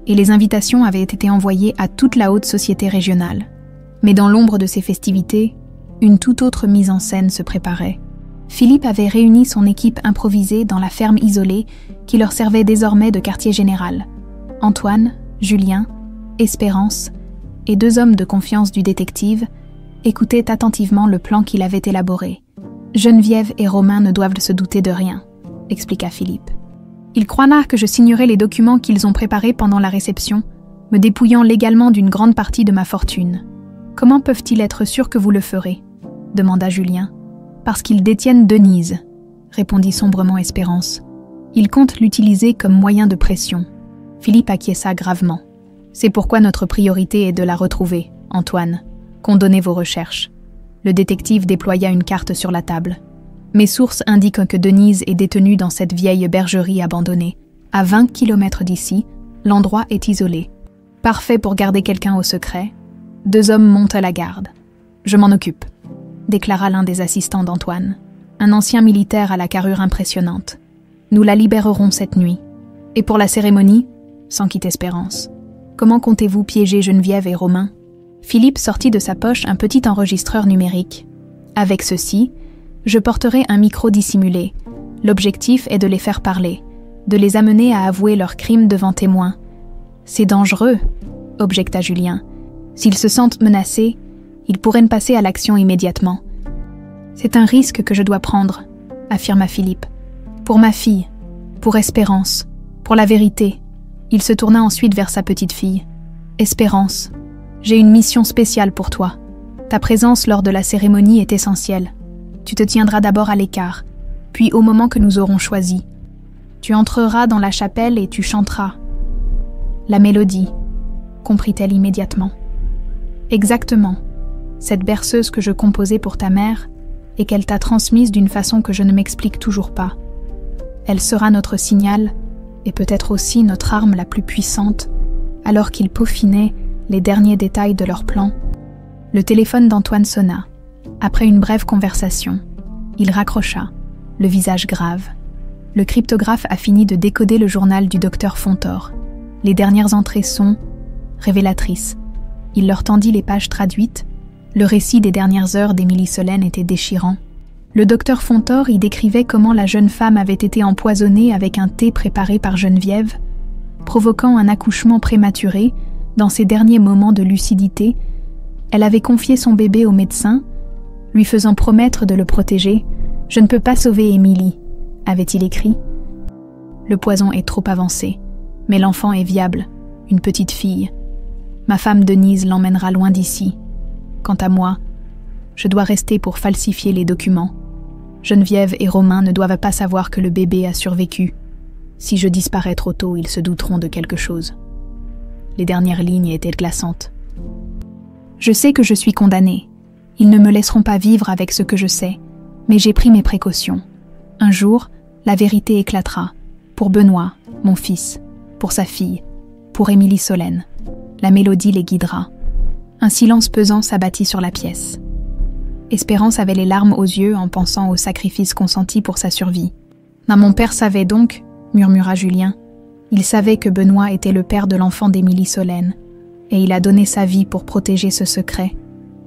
Speaker 1: et les invitations avaient été envoyées à toute la haute société régionale. Mais dans l'ombre de ces festivités, une toute autre mise en scène se préparait. Philippe avait réuni son équipe improvisée dans la ferme isolée qui leur servait désormais de quartier général. Antoine, Julien, Espérance et 2 hommes de confiance du détective écoutaient attentivement le plan qu'il avait élaboré. Geneviève et Romain ne doivent se douter de rien, expliqua Philippe. Ils croiront que je signerai les documents qu'ils ont préparés pendant la réception, me dépouillant légalement d'une grande partie de ma fortune. Comment peuvent-ils être sûrs que vous le ferez ? Demanda Julien. Parce qu'ils détiennent Denise, répondit sombrement Espérance. Ils comptent l'utiliser comme moyen de pression. Philippe acquiesça gravement. C'est pourquoi notre priorité est de la retrouver, Antoine. Condonnez vos recherches. Le détective déploya une carte sur la table. Mes sources indiquent que Denise est détenue dans cette vieille bergerie abandonnée. À 20 km d'ici, l'endroit est isolé. Parfait pour garder quelqu'un au secret. 2 hommes montent à la garde. Je m'en occupe, déclara l'un des assistants d'Antoine, un ancien militaire à la carrure impressionnante. Nous la libérerons cette nuit. Et pour la cérémonie, sans quitter Espérance, comment comptez-vous piéger Geneviève et Romain ? Philippe sortit de sa poche un petit enregistreur numérique. Avec ceci, je porterai un micro dissimulé. L'objectif est de les faire parler, de les amener à avouer leurs crimes devant témoins. C'est dangereux, objecta Julien. S'ils se sentent menacés, ils pourraient passer à l'action immédiatement. C'est un risque que je dois prendre, affirma Philippe. Pour ma fille, pour Espérance, pour la vérité. Il se tourna ensuite vers sa petite fille. Espérance, j'ai une mission spéciale pour toi. Ta présence lors de la cérémonie est essentielle. Tu te tiendras d'abord à l'écart, puis au moment que nous aurons choisi. Tu entreras dans la chapelle et tu chanteras. La mélodie, comprit-elle immédiatement. Exactement, cette berceuse que je composais pour ta mère et qu'elle t'a transmise d'une façon que je ne m'explique toujours pas. Elle sera notre signal et peut-être aussi notre arme la plus puissante alors qu'ils peaufinaient les derniers détails de leur plan. Le téléphone d'Antoine sonna. Après une brève conversation, il raccrocha, le visage grave. Le cryptographe a fini de décoder le journal du docteur Fontor. Les dernières entrées sont révélatrices. Il leur tendit les pages traduites. Le récit des dernières heures d'Émilie Solène était déchirant. Le docteur Fontor y décrivait comment la jeune femme avait été empoisonnée avec un thé préparé par Geneviève, provoquant un accouchement prématuré. Dans ses derniers moments de lucidité, elle avait confié son bébé au médecin, lui faisant promettre de le protéger. « Je ne peux pas sauver Émilie », avait-il écrit. Le poison est trop avancé, mais l'enfant est viable, une petite fille. Ma femme Denise l'emmènera loin d'ici. Quant à moi, je dois rester pour falsifier les documents. Geneviève et Romain ne doivent pas savoir que le bébé a survécu. Si je disparais trop tôt, ils se douteront de quelque chose. Les dernières lignes étaient glaçantes. Je sais que je suis condamnée. Ils ne me laisseront pas vivre avec ce que je sais, mais j'ai pris mes précautions. Un jour, la vérité éclatera. Pour Benoît, mon fils, pour sa fille, pour Émilie Solène. La mélodie les guidera. Un silence pesant s'abattit sur la pièce. Espérance avait les larmes aux yeux en pensant au sacrifice consenti pour sa survie. « Mon père savait donc, » murmura Julien. Il savait que Benoît était le père de l'enfant d'Émilie Solène, et il a donné sa vie pour protéger ce secret,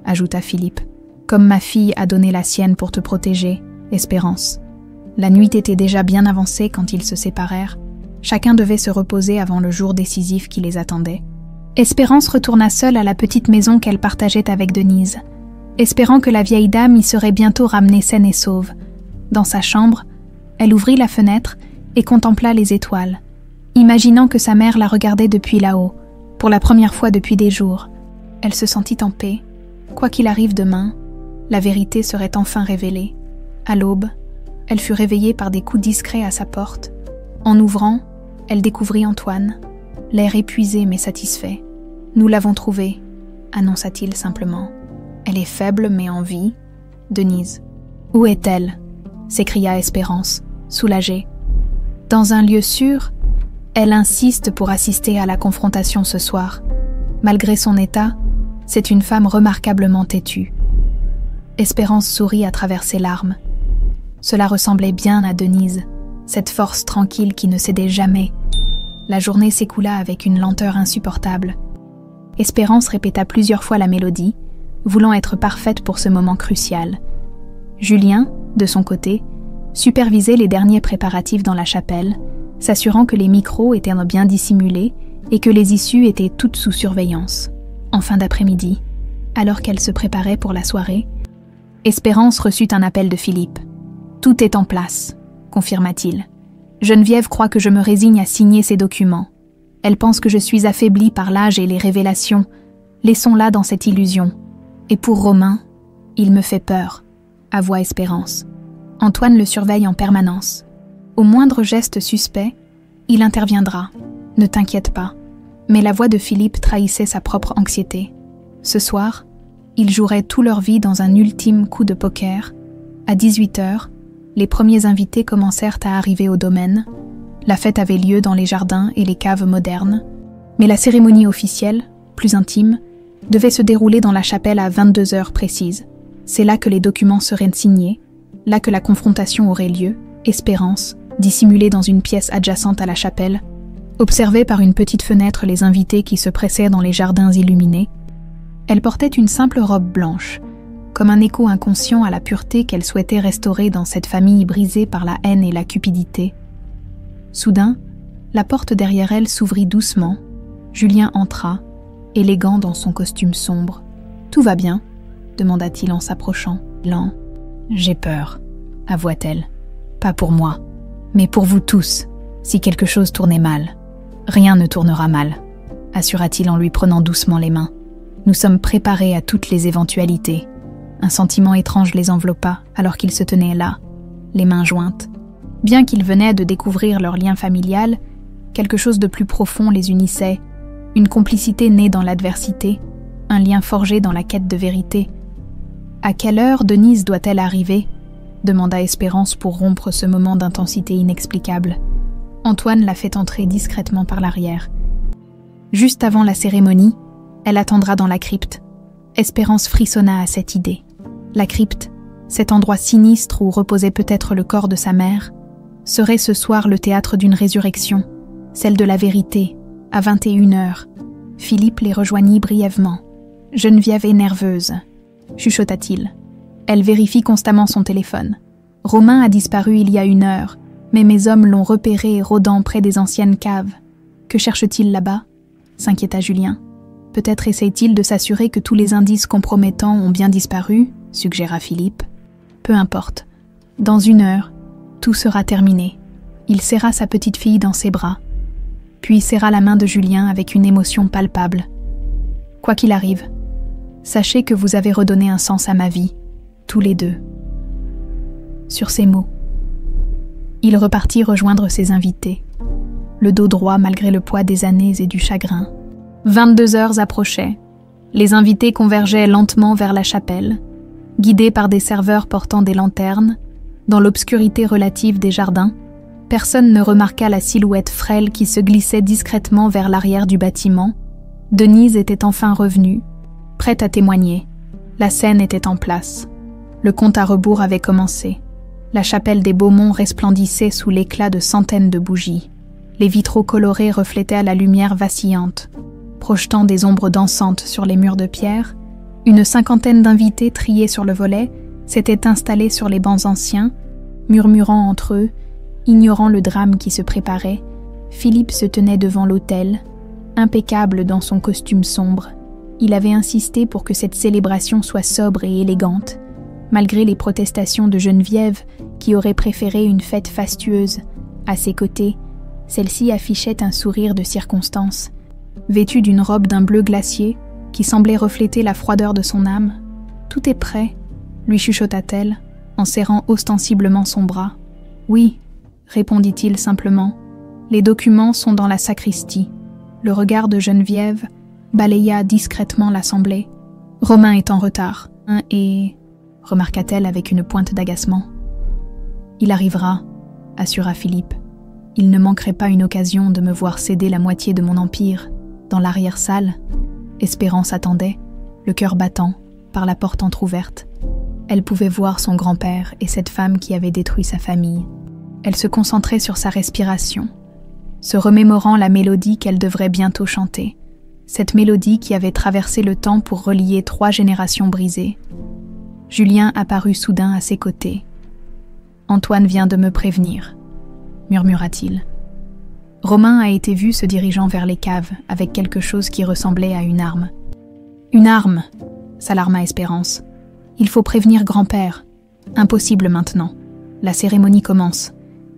Speaker 1: ajouta Philippe. Comme ma fille a donné la sienne pour te protéger, Espérance. La nuit était déjà bien avancée quand ils se séparèrent. Chacun devait se reposer avant le jour décisif qui les attendait. Espérance retourna seule à la petite maison qu'elle partageait avec Denise, espérant que la vieille dame y serait bientôt ramenée saine et sauve. Dans sa chambre, elle ouvrit la fenêtre et contempla les étoiles, imaginant que sa mère la regardait depuis là-haut, pour la première fois depuis des jours. Elle se sentit en paix. Quoi qu'il arrive demain, la vérité serait enfin révélée. À l'aube, Elle fut réveillée par des coups discrets à sa porte. En ouvrant, elle découvrit Antoine, l'air épuisé mais satisfait. « Nous l'avons trouvée », annonça-t-il simplement. « Elle est faible mais en vie. » Denise. « Où est-elle » s'écria Espérance, soulagée. « Dans un lieu sûr, elle insiste pour assister à la confrontation ce soir. Malgré son état, c'est une femme remarquablement têtue. » Espérance sourit à travers ses larmes. Cela ressemblait bien à Denise, cette force tranquille qui ne cédait jamais. La journée s'écoula avec une lenteur insupportable. Espérance répéta plusieurs fois la mélodie, voulant être parfaite pour ce moment crucial. Julien, de son côté, supervisait les derniers préparatifs dans la chapelle, s'assurant que les micros étaient bien dissimulés et que les issues étaient toutes sous surveillance. En fin d'après-midi, alors qu'elle se préparait pour la soirée, Espérance reçut un appel de Philippe. « Tout est en place », confirma-t-il. « Geneviève croit que je me résigne à signer ces documents. Elle pense que je suis affaiblie par l'âge et les révélations. Laissons-la dans cette illusion. Et pour Romain, il me fait peur, » avoua Espérance. Antoine le surveille en permanence. Au moindre geste suspect, il interviendra. Ne t'inquiète pas. Mais la voix de Philippe trahissait sa propre anxiété. Ce soir, ils joueraient tout leur vie dans un ultime coup de poker. À 18h, les premiers invités commencèrent à arriver au domaine. La fête avait lieu dans les jardins et les caves modernes. Mais la cérémonie officielle, plus intime, devait se dérouler dans la chapelle à 22h précises. C'est là que les documents seraient signés, là que la confrontation aurait lieu. Espérance, dissimulée dans une pièce adjacente à la chapelle, observait par une petite fenêtre les invités qui se pressaient dans les jardins illuminés. Elle portait une simple robe blanche, comme un écho inconscient à la pureté qu'elle souhaitait restaurer dans cette famille brisée par la haine et la cupidité. Soudain, la porte derrière elle s'ouvrit doucement. Julien entra, élégant dans son costume sombre. « Tout va bien ?» demanda-t-il en s'approchant. Lent. « J'ai peur », avoua-t-elle. « Pas pour moi, mais pour vous tous, si quelque chose tournait mal. »« Rien ne tournera mal », assura-t-il en lui prenant doucement les mains. « Nous sommes préparés à toutes les éventualités. » Un sentiment étrange les enveloppa alors qu'ils se tenaient là, les mains jointes. Bien qu'ils venaient de découvrir leur lien familial, quelque chose de plus profond les unissait, une complicité née dans l'adversité, un lien forgé dans la quête de vérité. « À quelle heure Denise doit-elle arriver ?» demanda Espérance pour rompre ce moment d'intensité inexplicable. Antoine la fait entrer discrètement par l'arrière. Juste avant la cérémonie, elle attendra dans la crypte. Espérance frissonna à cette idée. La crypte, cet endroit sinistre où reposait peut-être le corps de sa mère, serait ce soir le théâtre d'une résurrection, celle de la vérité, à 21h. Philippe les rejoignit brièvement. « Geneviève est nerveuse », chuchota-t-il. Elle vérifie constamment son téléphone. « Romain a disparu il y a 1 heure, mais mes hommes l'ont repéré rôdant près des anciennes caves. Que cherche-t-il là-bas » s'inquiéta Julien. « Peut-être essaye-t-il de s'assurer que tous les indices compromettants ont bien disparu » suggéra Philippe. « Peu importe. Dans 1 heure, tout sera terminé. » Il serra sa petite fille dans ses bras, puis serra la main de Julien avec une émotion palpable. « Quoi qu'il arrive, sachez que vous avez redonné un sens à ma vie, tous les deux. » Sur ces mots, il repartit rejoindre ses invités, le dos droit malgré le poids des années et du chagrin. 22 heures approchaient. Les invités convergeaient lentement vers la chapelle, guidés par des serveurs portant des lanternes. Dans l'obscurité relative des jardins, personne ne remarqua la silhouette frêle qui se glissait discrètement vers l'arrière du bâtiment. Denise était enfin revenue, prête à témoigner. La scène était en place. Le compte à rebours avait commencé. La chapelle des Beaumont resplendissait sous l'éclat de centaines de bougies. Les vitraux colorés reflétaient la lumière vacillante, projetant des ombres dansantes sur les murs de pierre. Une 50aine d'invités triés sur le volet s'étaient installés sur les bancs anciens, murmurant entre eux, ignorant le drame qui se préparait. Philippe se tenait devant l'autel, impeccable dans son costume sombre. Il avait insisté pour que cette célébration soit sobre et élégante, malgré les protestations de Geneviève qui aurait préféré une fête fastueuse. À ses côtés, celle-ci affichait un sourire de circonstance, vêtue d'une robe d'un bleu glacier qui semblait refléter la froideur de son âme. « Tout est prêt », lui chuchota-t-elle, en serrant ostensiblement son bras. Oui, répondit-il simplement. Les documents sont dans la sacristie. Le regard de Geneviève balaya discrètement l'assemblée. Romain est en retard, et... remarqua-t-elle avec une pointe d'agacement. Il arrivera, assura Philippe. Il ne manquerait pas une occasion de me voir céder la moitié de mon empire. Dans l'arrière-salle, Espérance attendait, le cœur battant, par la porte entr'ouverte. Elle pouvait voir son grand-père et cette femme qui avait détruit sa famille. Elle se concentrait sur sa respiration, se remémorant la mélodie qu'elle devrait bientôt chanter, cette mélodie qui avait traversé le temps pour relier 3 générations brisées. Julien apparut soudain à ses côtés. « Antoine vient de me prévenir », murmura-t-il. Romain a été vu se dirigeant vers les caves avec quelque chose qui ressemblait à une arme. « Une arme !» s'alarma Espérance. « Il faut prévenir grand-père. Impossible maintenant. La cérémonie commence.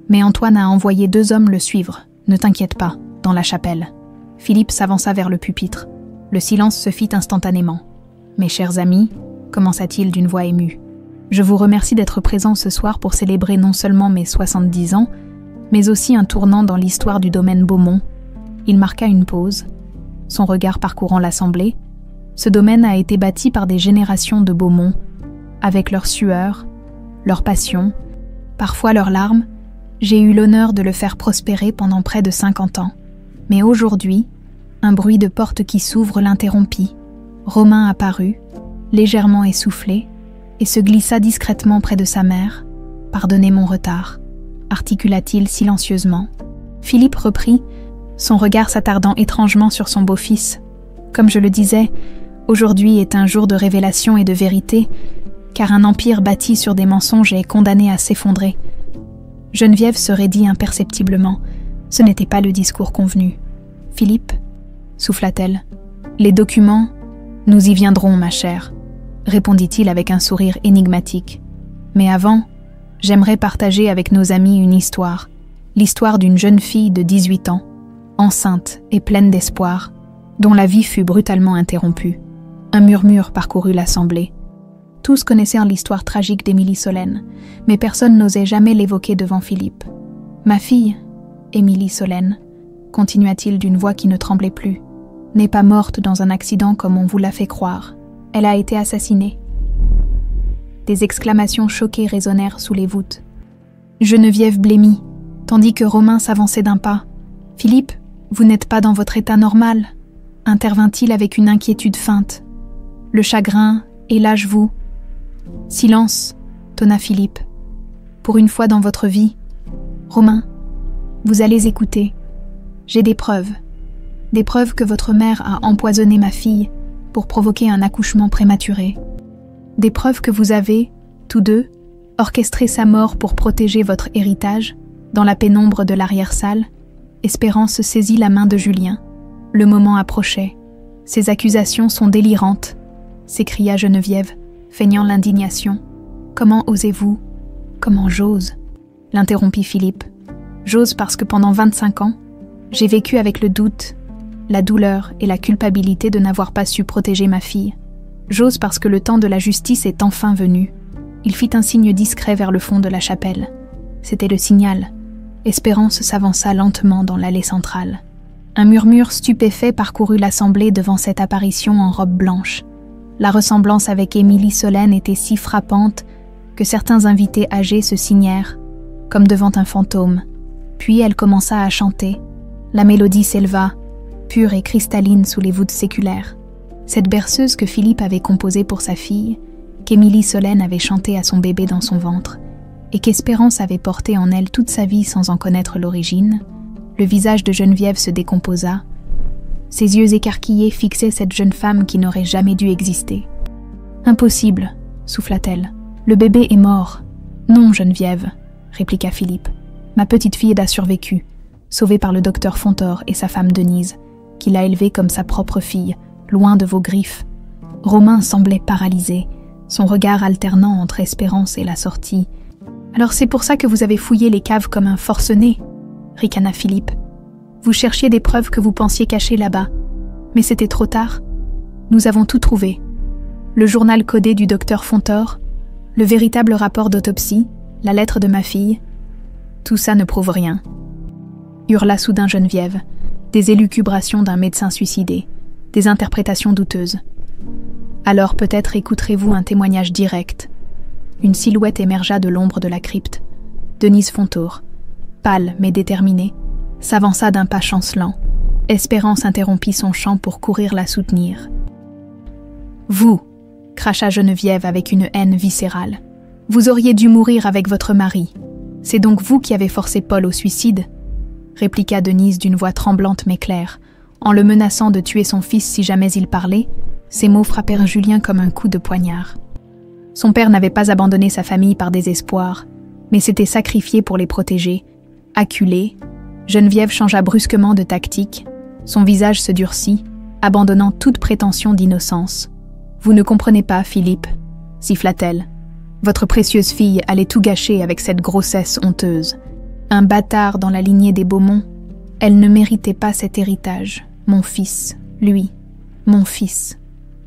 Speaker 1: Mais Antoine a envoyé 2 hommes le suivre. Ne t'inquiète pas, dans la chapelle. » Philippe s'avança vers le pupitre. Le silence se fit instantanément. « Mes chers amis, » commença-t-il d'une voix émue, « je vous remercie d'être présents ce soir pour célébrer non seulement mes 70 ans, mais aussi un tournant dans l'histoire du domaine Beaumont. » Il marqua une pause, son regard parcourant l'assemblée. Ce domaine a été bâti par des générations de Beaumont, avec leur sueur, leur passion, parfois leurs larmes. J'ai eu l'honneur de le faire prospérer pendant près de 50 ans. Mais aujourd'hui, un bruit de porte qui s'ouvre l'interrompit. Romain apparut, légèrement essoufflé, et se glissa discrètement près de sa mère. « Pardonnez mon retard », articula-t-il silencieusement. Philippe reprit, son regard s'attardant étrangement sur son beau-fils. « Comme je le disais, aujourd'hui est un jour de révélation et de vérité, car un empire bâti sur des mensonges est condamné à s'effondrer. » Geneviève se raidit imperceptiblement. Ce n'était pas le discours convenu. « Philippe » souffla-t-elle. « Les documents, nous y viendrons, ma chère, » répondit-il avec un sourire énigmatique. « Mais avant, j'aimerais partager avec nos amis une histoire, l'histoire d'une jeune fille de 18 ans, enceinte et pleine d'espoir, dont la vie fut brutalement interrompue. » Un murmure parcourut l'assemblée. Tous connaissaient l'histoire tragique d'Émilie Solène, mais personne n'osait jamais l'évoquer devant Philippe. « Ma fille, Émilie Solène, » continua-t-il d'une voix qui ne tremblait plus, « n'est pas morte dans un accident comme on vous l'a fait croire. Elle a été assassinée. » Des exclamations choquées résonnèrent sous les voûtes. Geneviève blêmit, tandis que Romain s'avançait d'un pas. « Philippe, vous n'êtes pas dans votre état normal » intervint-il avec une inquiétude feinte. « Le chagrin, et lâche-vous. » « Silence, » tonna Philippe. « Pour une fois dans votre vie, Romain, vous allez écouter. J'ai des preuves que votre mère a empoisonné ma fille pour provoquer un accouchement prématuré. Des preuves que vous avez, tous deux, orchestré sa mort pour protéger votre héritage. » Dans la pénombre de l'arrière-salle, Espérance saisit la main de Julien. Le moment approchait. « Ces accusations sont délirantes, » s'écria Geneviève, feignant l'indignation. « Comment osez-vous ? Comment j'ose ?» l'interrompit Philippe. « J'ose parce que pendant 25 ans, j'ai vécu avec le doute, la douleur et la culpabilité de n'avoir pas su protéger ma fille. J'ose parce que le temps de la justice est enfin venu. » Il fit un signe discret vers le fond de la chapelle. C'était le signal. Espérance s'avança lentement dans l'allée centrale. Un murmure stupéfait parcourut l'assemblée devant cette apparition en robe blanche. La ressemblance avec Émilie Solène était si frappante que certains invités âgés se signèrent, comme devant un fantôme. Puis elle commença à chanter. La mélodie s'éleva, pure et cristalline sous les voûtes séculaires. Cette berceuse que Philippe avait composée pour sa fille, qu'Émilie Solène avait chantée à son bébé dans son ventre, et qu'Espérance avait portée en elle toute sa vie sans en connaître l'origine, le visage de Geneviève se décomposa. Ses yeux écarquillés fixaient cette jeune femme qui n'aurait jamais dû exister. « Impossible, » souffla-t-elle. « Le bébé est mort. »« Non, Geneviève, » répliqua Philippe. « Ma petite fille a survécu, sauvée par le docteur Fontor et sa femme Denise, qui l'a élevée comme sa propre fille, loin de vos griffes. » Romain semblait paralysé, son regard alternant entre Espérance et la sortie. « Alors c'est pour ça que vous avez fouillé les caves comme un forcené » ricana Philippe. « Vous cherchiez des preuves que vous pensiez cachées là-bas. Mais c'était trop tard. Nous avons tout trouvé. Le journal codé du docteur Fontor, le véritable rapport d'autopsie, la lettre de ma fille. Tout ça ne prouve rien, hurla soudain Geneviève. Des élucubrations d'un médecin suicidé, des interprétations douteuses. Alors peut-être écouterez-vous un témoignage direct. Une silhouette émergea de l'ombre de la crypte. Denise Fontour, pâle mais déterminée, s'avança d'un pas chancelant. Espérance interrompit son chant pour courir la soutenir. « Vous !» cracha Geneviève avec une haine viscérale. « Vous auriez dû mourir avec votre mari. C'est donc vous qui avez forcé Paul au suicide ?» répliqua Denise d'une voix tremblante mais claire. En le menaçant de tuer son fils si jamais il parlait, ces mots frappèrent Julien comme un coup de poignard. Son père n'avait pas abandonné sa famille par désespoir, mais s'était sacrifié pour les protéger. Acculée, Geneviève changea brusquement de tactique. Son visage se durcit, abandonnant toute prétention d'innocence. « Vous ne comprenez pas, Philippe, » siffla-t-elle. « Votre précieuse fille allait tout gâcher avec cette grossesse honteuse. Un bâtard dans la lignée des Beaumont. Elle ne méritait pas cet héritage. Mon fils, lui, mon fils. »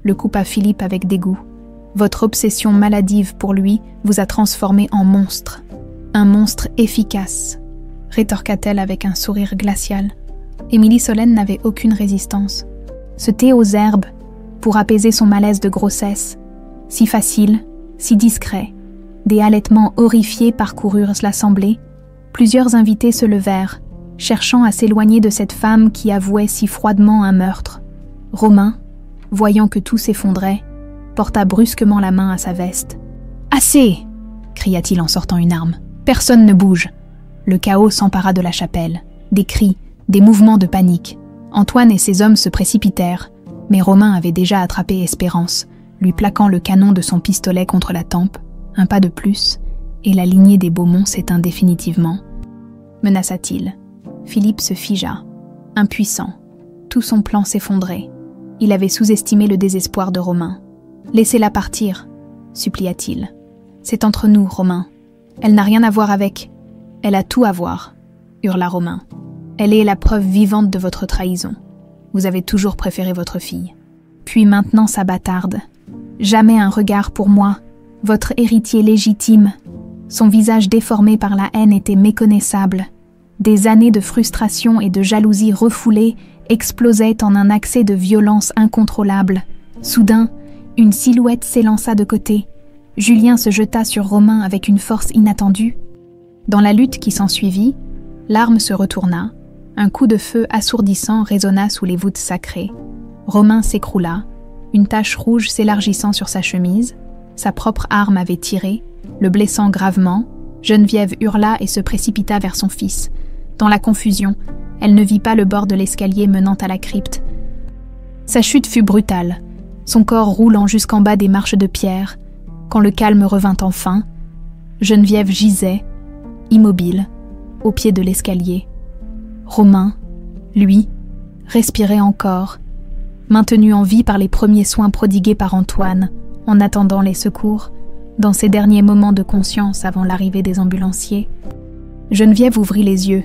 Speaker 1: Le coupa Philippe avec dégoût. « Votre obsession maladive pour lui vous a transformé en monstre. Un monstre efficace, » rétorqua-t-elle avec un sourire glacial. Émilie Solène n'avait aucune résistance. Se tait aux herbes pour apaiser son malaise de grossesse. Si facile, si discret. Des halètements horrifiés parcoururent l'assemblée. Plusieurs invités se levèrent, cherchant à s'éloigner de cette femme qui avouait si froidement un meurtre. Romain, voyant que tout s'effondrait, porta brusquement la main à sa veste. « Assez !» cria-t-il en sortant une arme. « Personne ne bouge !» Le chaos s'empara de la chapelle. Des cris, des mouvements de panique. Antoine et ses hommes se précipitèrent, mais Romain avait déjà attrapé Espérance, lui plaquant le canon de son pistolet contre la tempe. Un pas de plus, et la lignée des Beaumont s'éteint définitivement. Menaça-t-il. Philippe se figea, impuissant. Tout son plan s'effondrait. Il avait sous-estimé le désespoir de Romain. « Laissez-la partir, » supplia-t-il. « C'est entre nous, Romain. Elle n'a rien à voir avec... » « Elle a tout à voir, » hurla Romain. « Elle est la preuve vivante de votre trahison. Vous avez toujours préféré votre fille. Puis maintenant sa bâtarde. Jamais un regard pour moi, votre héritier légitime. » Son visage déformé par la haine était méconnaissable. Des années de frustration et de jalousie refoulée explosaient en un accès de violence incontrôlable. Soudain, une silhouette s'élança de côté. Julien se jeta sur Romain avec une force inattendue. Dans la lutte qui s'ensuivit, l'arme se retourna, un coup de feu assourdissant résonna sous les voûtes sacrées. Romain s'écroula, une tache rouge s'élargissant sur sa chemise, sa propre arme avait tiré, le blessant gravement. Geneviève hurla et se précipita vers son fils. Dans la confusion, elle ne vit pas le bord de l'escalier menant à la crypte. Sa chute fut brutale, son corps roulant jusqu'en bas des marches de pierre. Quand le calme revint enfin, Geneviève gisait, immobile, au pied de l'escalier. Romain, lui, respirait encore, maintenu en vie par les premiers soins prodigués par Antoine, en attendant les secours, dans ses derniers moments de conscience avant l'arrivée des ambulanciers. Geneviève ouvrit les yeux.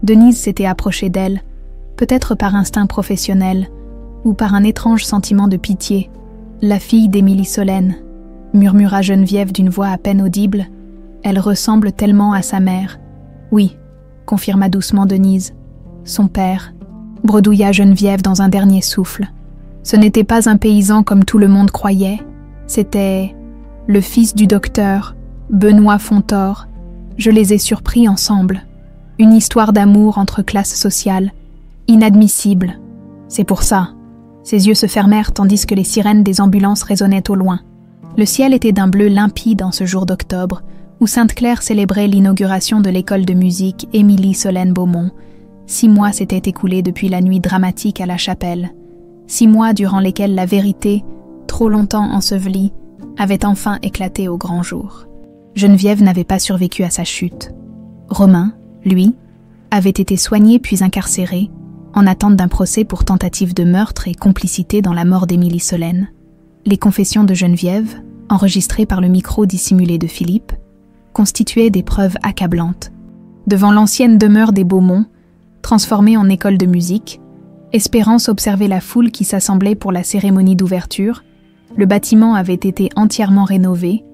Speaker 1: Denise s'était approchée d'elle, peut-être par instinct professionnel, ou par un étrange sentiment de pitié. « La fille d'Émilie Solène », murmura Geneviève d'une voix à peine audible. « Elle ressemble tellement à sa mère. »« Oui », confirma doucement Denise. « Son père », bredouilla Geneviève dans un dernier souffle. Ce n'était pas un paysan comme tout le monde croyait. C'était le fils du docteur, Benoît Fontour. Je les ai surpris ensemble. Une histoire d'amour entre classes sociales. Inadmissible. C'est pour ça. Ses yeux se fermèrent tandis que les sirènes des ambulances résonnaient au loin. Le ciel était d'un bleu limpide en ce jour d'octobre, où Sainte-Claire célébrait l'inauguration de l'école de musique Émilie Solène Beaumont. 6 mois s'étaient écoulés depuis la nuit dramatique à la chapelle. 6 mois durant lesquels la vérité, trop longtemps ensevelie, avait enfin éclaté au grand jour. Geneviève n'avait pas survécu à sa chute. Romain, lui, avait été soigné puis incarcéré, en attente d'un procès pour tentative de meurtre et complicité dans la mort d'Émilie Solène. Les confessions de Geneviève, enregistrées par le micro dissimulé de Philippe, constituaient des preuves accablantes. Devant l'ancienne demeure des Beaumont, transformée en école de musique, Espérance observait la foule qui s'assemblait pour la cérémonie d'ouverture. Le bâtiment avait été entièrement rénové,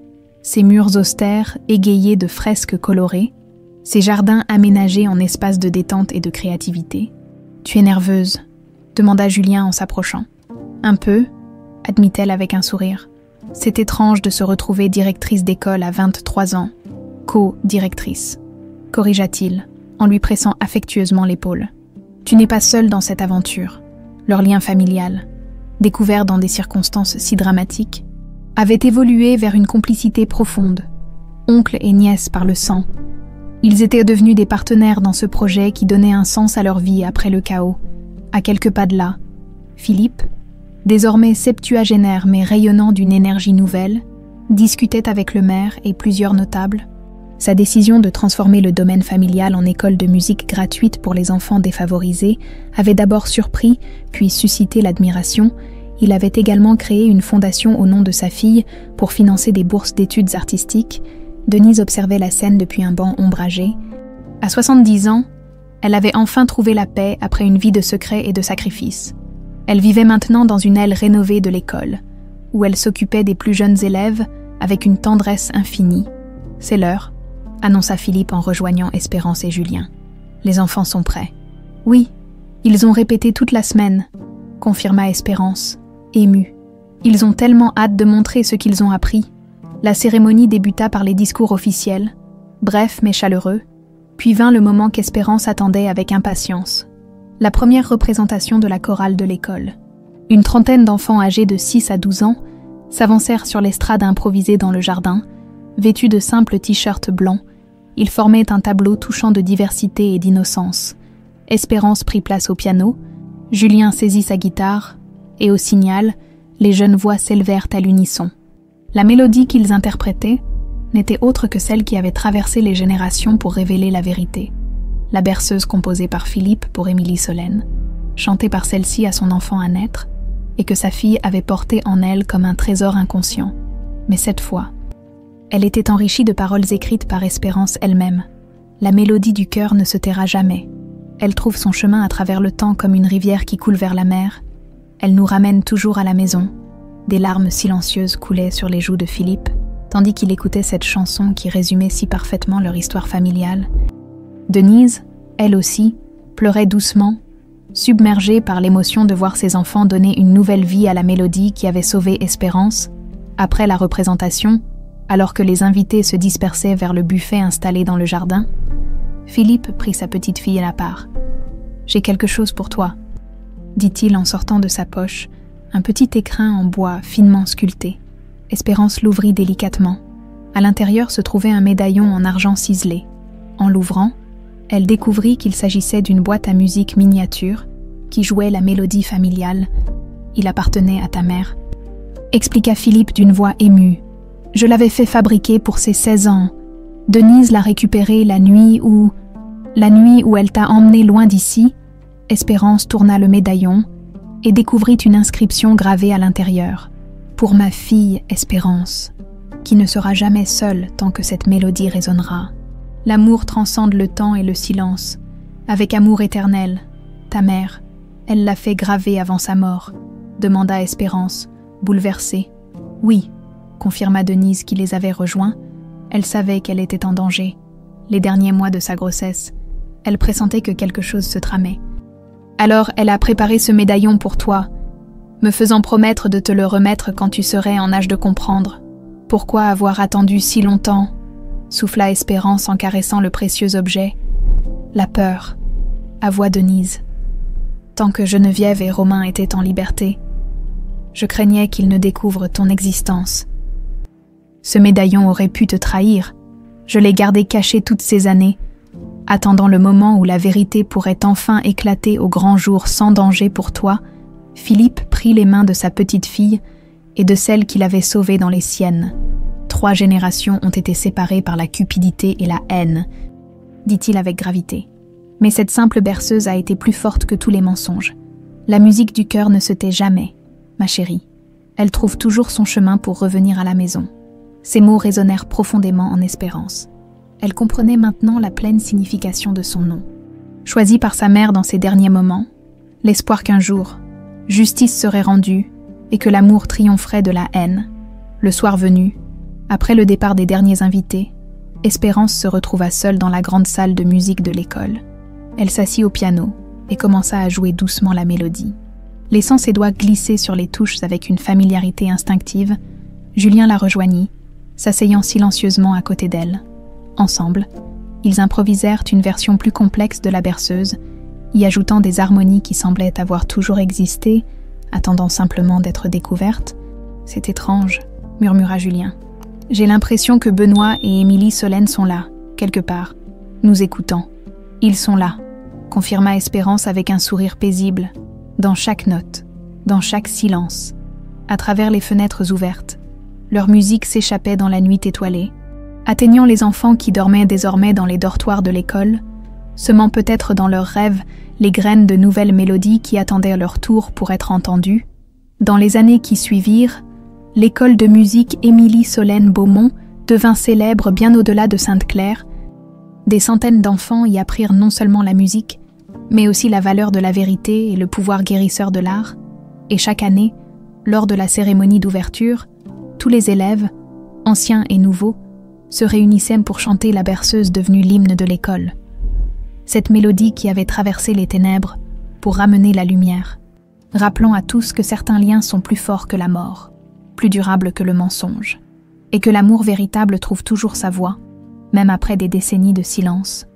Speaker 1: ses murs austères égayés de fresques colorées. ses jardins aménagés en espaces de détente et de créativité. « Tu es nerveuse ?» demanda Julien en s'approchant. « Un peu ?» admit-elle avec un sourire. « C'est étrange de se retrouver directrice d'école à 23 ans. Co-directrice. » corrigea-t-il, en lui pressant affectueusement l'épaule. « Tu n'es pas seule dans cette aventure. Leur lien familial, découvert dans des circonstances si dramatiques, avait évolué vers une complicité profonde, oncle et nièce par le sang. Ils étaient devenus des partenaires dans ce projet qui donnait un sens à leur vie après le chaos. À quelques pas de là, Philippe, désormais septuagénaire mais rayonnant d'une énergie nouvelle, discutait avec le maire et plusieurs notables. Sa décision de transformer le domaine familial en école de musique gratuite pour les enfants défavorisés avait d'abord surpris, puis suscité l'admiration. Il avait également créé une fondation au nom de sa fille pour financer des bourses d'études artistiques. Denise observait la scène depuis un banc ombragé. À 70 ans, elle avait enfin trouvé la paix après une vie de secret et de sacrifice. Elle vivait maintenant dans une aile rénovée de l'école, où elle s'occupait des plus jeunes élèves avec une tendresse infinie. « C'est l'heure », annonça Philippe en rejoignant Espérance et Julien. « Les enfants sont prêts. »« Oui, ils ont répété toute la semaine », confirma Espérance, émue. « Ils ont tellement hâte de montrer ce qu'ils ont appris. » La cérémonie débuta par les discours officiels, brefs mais chaleureux, puis vint le moment qu'Espérance attendait avec impatience. La première représentation de la chorale de l'école. Une trentaine d'enfants âgés de 6 à 12 ans s'avancèrent sur l'estrade improvisée dans le jardin, vêtus de simples t-shirts blancs. Ils formaient un tableau touchant de diversité et d'innocence. Espérance prit place au piano, Julien saisit sa guitare, et au signal, les jeunes voix s'élevèrent à l'unisson. La mélodie qu'ils interprétaient n'était autre que celle qui avait traversé les générations pour révéler la vérité. La berceuse composée par Philippe pour Émilie Solène, chantée par celle-ci à son enfant à naître, et que sa fille avait portée en elle comme un trésor inconscient. Mais cette fois, elle était enrichie de paroles écrites par Espérance elle-même. La mélodie du cœur ne se taira jamais. Elle trouve son chemin à travers le temps comme une rivière qui coule vers la mer. Elle nous ramène toujours à la maison. Des larmes silencieuses coulaient sur les joues de Philippe, tandis qu'il écoutait cette chanson qui résumait si parfaitement leur histoire familiale. Denise, elle aussi, pleurait doucement, submergée par l'émotion de voir ses enfants donner une nouvelle vie à la mélodie qui avait sauvé Espérance. Après la représentation, alors que les invités se dispersaient vers le buffet installé dans le jardin, Philippe prit sa petite fille à la part. « J'ai quelque chose pour toi », dit-il en sortant de sa poche un petit écrin en bois finement sculpté. Espérance l'ouvrit délicatement. À l'intérieur se trouvait un médaillon en argent ciselé. En l'ouvrant, elle découvrit qu'il s'agissait d'une boîte à musique miniature qui jouait la mélodie familiale. « Il appartenait à ta mère », expliqua Philippe d'une voix émue. « Je l'avais fait fabriquer pour ses 16 ans. Denise l'a récupéré la nuit où elle t'a emmené loin d'ici. » Espérance tourna le médaillon et découvrit une inscription gravée à l'intérieur. « Pour ma fille Espérance, qui ne sera jamais seule tant que cette mélodie résonnera. L'amour transcende le temps et le silence. Avec amour éternel, ta mère, elle l'a fait graver avant sa mort, » demanda Espérance, bouleversée. « Oui », confirma Denise qui les avait rejoints. Elle savait qu'elle était en danger. Les derniers mois de sa grossesse, elle pressentait que quelque chose se tramait. Alors elle a préparé ce médaillon pour toi, me faisant promettre de te le remettre quand tu serais en âge de comprendre. Pourquoi avoir attendu si longtemps ? Souffla Espérance en caressant le précieux objet. La peur, avoua Denise. Tant que Geneviève et Romain étaient en liberté, je craignais qu'ils ne découvrent ton existence. Ce médaillon aurait pu te trahir. Je l'ai gardé caché toutes ces années, attendant le moment où la vérité pourrait enfin éclater au grand jour sans danger pour toi. Philippe prit les mains de sa petite fille et de celle qu'il avait sauvée dans les siennes. 3 générations ont été séparées par la cupidité et la haine, dit-il avec gravité. Mais cette simple berceuse a été plus forte que tous les mensonges. La musique du cœur ne se tait jamais, ma chérie. Elle trouve toujours son chemin pour revenir à la maison. Ces mots résonnèrent profondément en Espérance. Elle comprenait maintenant la pleine signification de son nom. Choisi par sa mère dans ses derniers moments, l'espoir qu'un jour, justice serait rendue et que l'amour triompherait de la haine. Le soir venu, après le départ des derniers invités, Espérance se retrouva seule dans la grande salle de musique de l'école. Elle s'assit au piano et commença à jouer doucement la mélodie. Laissant ses doigts glisser sur les touches avec une familiarité instinctive, Julien la rejoignit, s'asseyant silencieusement à côté d'elle. Ensemble, ils improvisèrent une version plus complexe de la berceuse, y ajoutant des harmonies qui semblaient avoir toujours existé, attendant simplement d'être découvertes. « C'est étrange », murmura Julien. « J'ai l'impression que Benoît et Émilie Solène sont là, quelque part, nous écoutant. Ils sont là », confirma Espérance avec un sourire paisible, dans chaque note, dans chaque silence, à travers les fenêtres ouvertes. Leur musique s'échappait dans la nuit étoilée, atteignant les enfants qui dormaient désormais dans les dortoirs de l'école, semant peut-être dans leurs rêves les graines de nouvelles mélodies qui attendaient leur tour pour être entendues. Dans les années qui suivirent, l'école de musique Émilie Solène Beaumont devint célèbre bien au-delà de Sainte-Claire. Des centaines d'enfants y apprirent non seulement la musique, mais aussi la valeur de la vérité et le pouvoir guérisseur de l'art. Et chaque année, lors de la cérémonie d'ouverture, tous les élèves, anciens et nouveaux, se réunissaient pour chanter la berceuse devenue l'hymne de l'école. Cette mélodie qui avait traversé les ténèbres pour ramener la lumière, rappelant à tous que certains liens sont plus forts que la mort, plus durables que le mensonge, et que l'amour véritable trouve toujours sa voie, même après des décennies de silence.